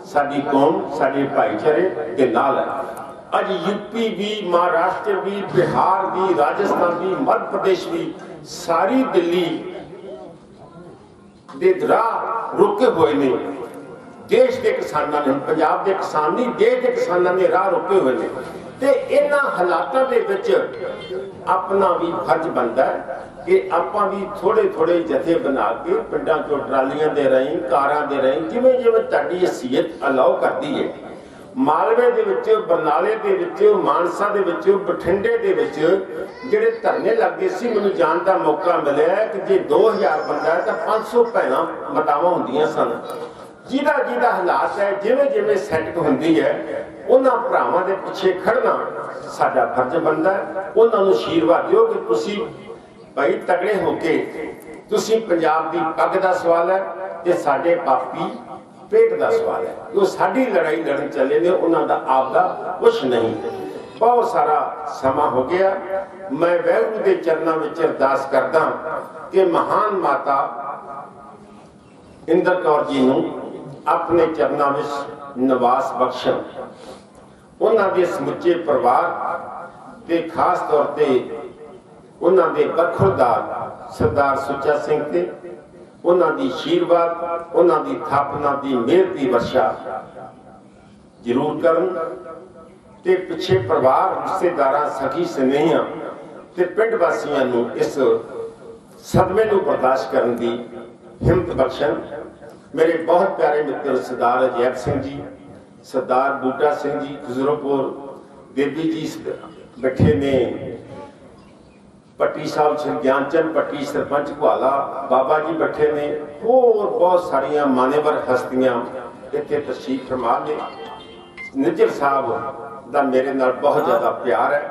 साडी कौम, साडे भाईचारे के नाल है। अज यूपी भी, महाराष्ट्र भी, बिहार भी, राजस्थान भी, मध्य प्रदेश भी, सारी दिल्ली दे राह रुके हुए ने देश के किसानों ने, पंजाब के किसान नहीं, देश के किसानों ने राह रुके हुए ने। ते इन्हां हालातां दे विच अपना भी फर्ज बनता है कि आपां भी थोड़े थोड़े जथे बना के पिंडां चों ट्रालियां दे रही, कारां दे रही, जिवें जिवें तुहाडी हैसीयत अलाउ करदी है। मालवे दे विच, बरनाले दे विच, मानसा दे विच, बठिंडे दे विच जिहड़े धरने लगे सी, मैनूं जाण दा मौका मिलिआ कि जे 2000 बंदा है तां 500 भैणां मातावां हुंदियां सन। जिहदा जिहदा हालात है, जिवें जिवें सैट हुंदी है, उन्हां भरावां दे पिछे खड़ना साडा फर्ज बनदा है। उन्हां नूं आशीर्वाद दिओ कि तुसीं भाई तगड़े होके, तुसीं पंजाब दी पग दा सवाल है ते साडे पापी पेट का सवाल है। वो साडी लड़ाई लड़न चले ने, उन्हां दा आप दा कुछ नहीं। ਬਹੁਤ ਸਾਰਾ ਸਮਾਂ ਹੋ ਗਿਆ। ਮੈਂ ਵਾਹਿਗੁਰੂ ਦੇ ਚਰਨਾਂ ਵਿੱਚ ਅਰਦਾਸ ਕਰਦਾ ਕਿ ਮਹਾਨ ਮਾਤਾ ਇੰਦਰ ਕੌਰ ਜੀ ਨੂੰ ਆਪਣੇ ਚਰਨਾਂ ਵਿੱਚ ਨਿਵਾਸ ਬਖਸ਼ਣ। ਉਹਨਾਂ ਦੇ ਸਮੁੱਚੇ ਪਰਿਵਾਰ ਤੇ ਖਾਸ ਤੌਰ ਤੇ ਉਹਨਾਂ ਦੇ ਬਖੁਰਦਾਰ ਸਰਦਾਰ ਸੁੱਚਾ ਸਿੰਘ ਤੇ ਉਹਨਾਂ ਦੀ ਆਸ਼ੀਰਵਾਦ, ਉਹਨਾਂ ਦੀ ਥਾਪਨਾ ਦੀ ਮਿਹਰ ਦੀ ਵਰਸ਼ਾ ਜ਼ਰੂਰ ਕਰਨ ਤੇ ਪਿੱਛੇ ਪਰਿਵਾਰ, ਰਿਸ਼ਤੇਦਾਰਾਂ, ਸਖੀ ਸਨੇਹੀਆਂ ਤੇ ਪਿੰਡ ਵਾਸੀਆਂ ਨੂੰ ਇਸ ਸਦਮੇ ਨੂੰ ਬਰਦਾਸ਼ਤ ਕਰਨ ਦੀ ਹਿੰਮਤ ਬਖਸ਼ਣ। ਮੇਰੇ ਬਹੁਤ ਪਿਆਰੇ ਮਿੱਤਰ ਸਰਦਾਰ ਅਜੈਬ ਸਿੰਘ ਜੀ, ਸਰਦਾਰ ਬੂਟਾ ਸਿੰਘ ਜੀ ਖੁਜ਼ਰੋਪੁਰ, ਦੇਵੀ ਜੀ ਬੈਠੇ ਨੇ, ਪੱਟੀ ਸਾਹਿਬ ਸ੍ਰੀ ਗਿਆਨਚੰਦ ਪੱਟੀ ਸਰਪੰਚ ਘੁਆਲਾ ਬਾਬਾ ਜੀ ਬੈਠੇ ਨੇ, ਹੋਰ ਬਹੁਤ ਸਾਰੀਆਂ ਮਾਨਵਰ ਹਸਤੀਆਂ ਇੱਥੇ ਤਸ਼ਰੀਫ ਫਰਮਾ ਨੇ। ਨਿੱਜਰ ਸਾਹਿਬ ਦਾ ਮੇਰੇ ਨਾਲ ਬਹੁਤ ਜ਼ਿਆਦਾ ਪਿਆਰ ਹੈ।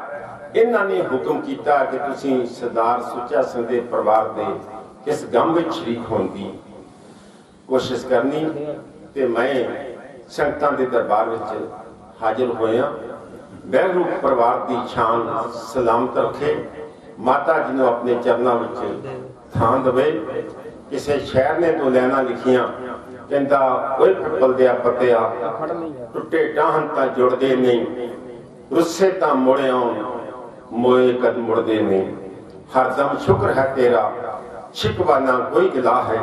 ਇਹਨਾਂ ਨੇ ਹੁਕਮ ਕੀਤਾ ਕਿ ਤੁਸੀਂ ਸਰਦਾਰ ਸੁੱਚਾ ਸਿੰਘ ਦੇ ਪਰਿਵਾਰ ਦੇ ਇਸ ਗਮ ਵਿੱਚ ਸ਼ਰੀਕ ਹੋਣ ਦੀ ਕੋਸ਼ਿਸ਼ ਕਰਨੀ ਤੇ ਮੈਂ ਸੰਗਤਾਂ ਦੇ ਦਰਬਾਰ ਵਿੱਚ ਹਾਜ਼ਰ ਹੋਇਆ। ਵਾਹਿਗੁਰੂ ਪਰਿਵਾਰ ਦੀ ਸ਼ਾਨ ਸਲਾਮਤ ਰੱਖੇ, ਮਾਤਾ ਜੀ ਨੂੰ ਆਪਣੇ ਚਰਨਾਂ ਵਿੱਚ ਥਾਂ ਦੇਵੇ। ਕਿਸੇ ਸ਼ਾਇਰ ਨੇ ਦੋ ਲਾਈਨਾਂ ਲਿਖੀਆਂ, ਕਹਿੰਦਾ ਓਏ ਪਲਦਿਆ ਪਤਿਆ ਟੁੱਟੇ ਟਾਹਨ ਤਾਂ ਜੁੜਦੇ ਨਹੀਂ, ਰੁੱਸੇ ਤਾਂ ਮੁੜ ਆਉਣ ਮੋਏ ਕਦ ਮੁੜਦੇ ਨਹੀਂ। ਹਰਦਮ ਸ਼ੁਕਰ ਹੈ ਤੇਰਾ शिकवा ना कोई गिला है,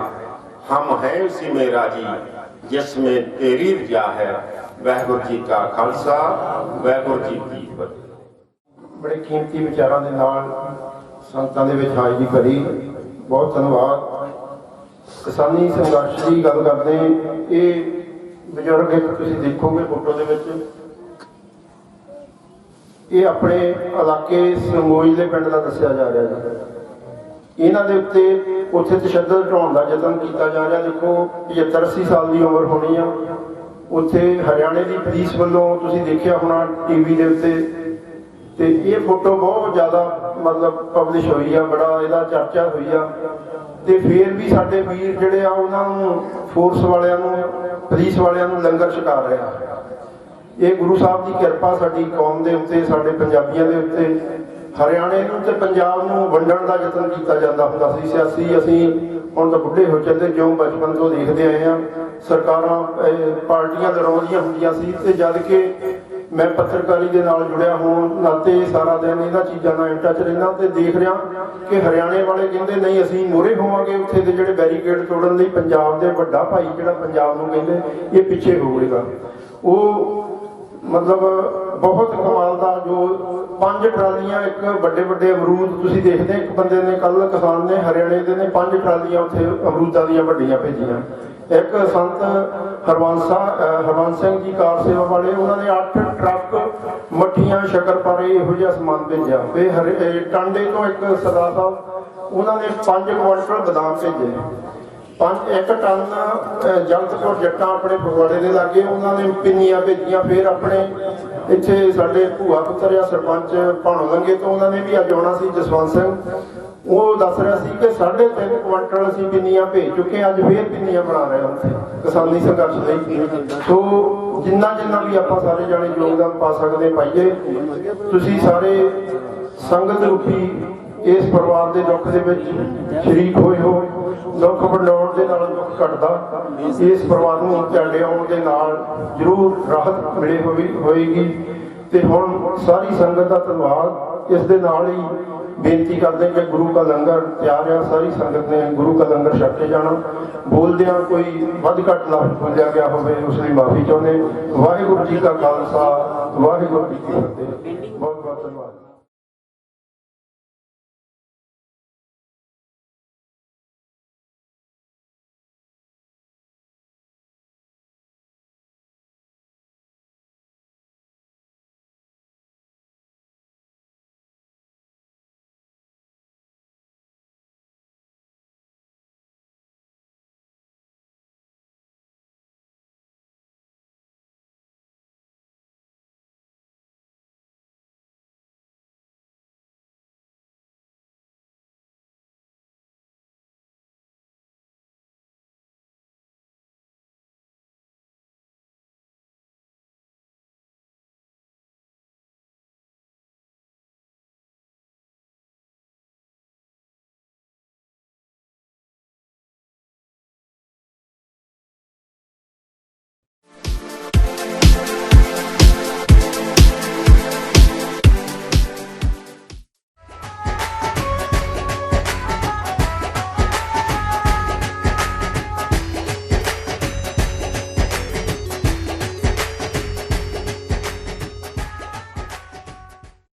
हम हैं उसी में राजी जिसमें तेरी रजा है। वाहिगुरू जी का खालसा, वाहिगुरू जी की फतेह। बड़े कीमती विचारों के नाल संगतां दे विच हाज़री भरी, बहुत धन्यवाद। किसानी संघर्ष की गल करते ये बजुर्ग एक तुसीं देखोगे फोटो दे विच, ये अपने इलाके संगोईले पिंड का दस्सिया जा रहा है। इन्हां दे उत्ते उत्थे तशद्दद ढाउण दा यतन कीता जा रहा। देखो 75-80 साल की उम्र होनी आ। उत्थे हरियाणे की पुलिस वालों तुसीं देखिया होना टीवी दे उत्ते, ते ये फोटो बहुत ज़्यादा मतलब पब्लिश हुई आ, बड़ा इहदा चर्चा हुई आ। ते फिर भी साडे वीर जिहड़े आ उन्हां नूं फोर्स वालियां नूं पुलिस वालियां नूं लंगर छका रहे आ। ये गुरु साहब की किरपा साडी कौम दे उत्ते, साडे पंजाबियां दे उत्ते। हरियाणे नूं ते पंजाब नूं वंडण दा यतन कीता जांदा हुंदा सी। सियासी असीं हुण तां बुढ़े हो चले, जो बचपन तो देखते आए हैं सरकारां पार्टियां लड़ाउंदियां हुंदियां सी। ते जद कि मैं पत्रकारी दे नाल जुड़िया होण नाते सारा दिन इन्हां चीज़ां नाल टच रहिंदा ते देख रहा कि हरियाणे वाले कहंदे नहीं असीं मोहरे होवांगे उत्थे दे जिहड़े बैरीकेड तोड़न लई पंजाब दे वड्डा भाई जिहड़ा पंजाब नूं कहंदे ये पिछे होवेगा। वो मतलब बहुत कमाल का जो 5 ट्रालियां एक बड़े बड़े अमरूद तुसीं देखदे, एक बंदे ने कल किसान ने हरियाणे दे ने 5 ट्रालियां उत्थे अमरूदां दीयां वड्डियां भेजियां। एक संत हरवंश सिंह जी कार सेवा वाले उन्होंने 8 ट्रक मठियां शक्करपारे इहो जिहा समान भेजा। फिर टांडे तो एक सरदार साहब उन्होंने 5 क्विंटल बादाम भेजे, 1 टन जगतपुर जट्टा अपने फगवाड़े के लागे उन्होंने पिन्नियां भेजियां। फिर अपने इत्थे साडे भूआ पुत्तर या सरपंच भाणो लंघे तो उन्होंने भी अज आउणा सी जसवंत सिंह, वो दस रहा सी कि 3.5 क्विंटल असीं पिन्नियां भेज चुके, अज फिर पिन्नियां बना रहे हैं किसानी संघर्ष लई। सो जिन्ना जिन्ना भी आपां सारे जाने योगदान पा सकदे पाइए। तुसीं सारे संगत रूपी इस परिवार के दुख के शरीक होए हो, दुख वंडाउण दे नाल दुख घटदा, इस परिवार नूं झंडे आउण दे नाल जरूर राहत मिले होएगी। ते हुण सारी संगत का धन्यवाद। इस दे नाल ही बेनती करते कि गुरु का लंगर तैयार है, सारी संगत ने गुरु का लंगर छक के जाना। बोलदियां कोई वध घट लफ्ज़ बोलिया गया होवे उसकी माफ़ी चाहुंदे। वाहिगुरू जी का खालसा, वाहिगुरू जी की फतेह।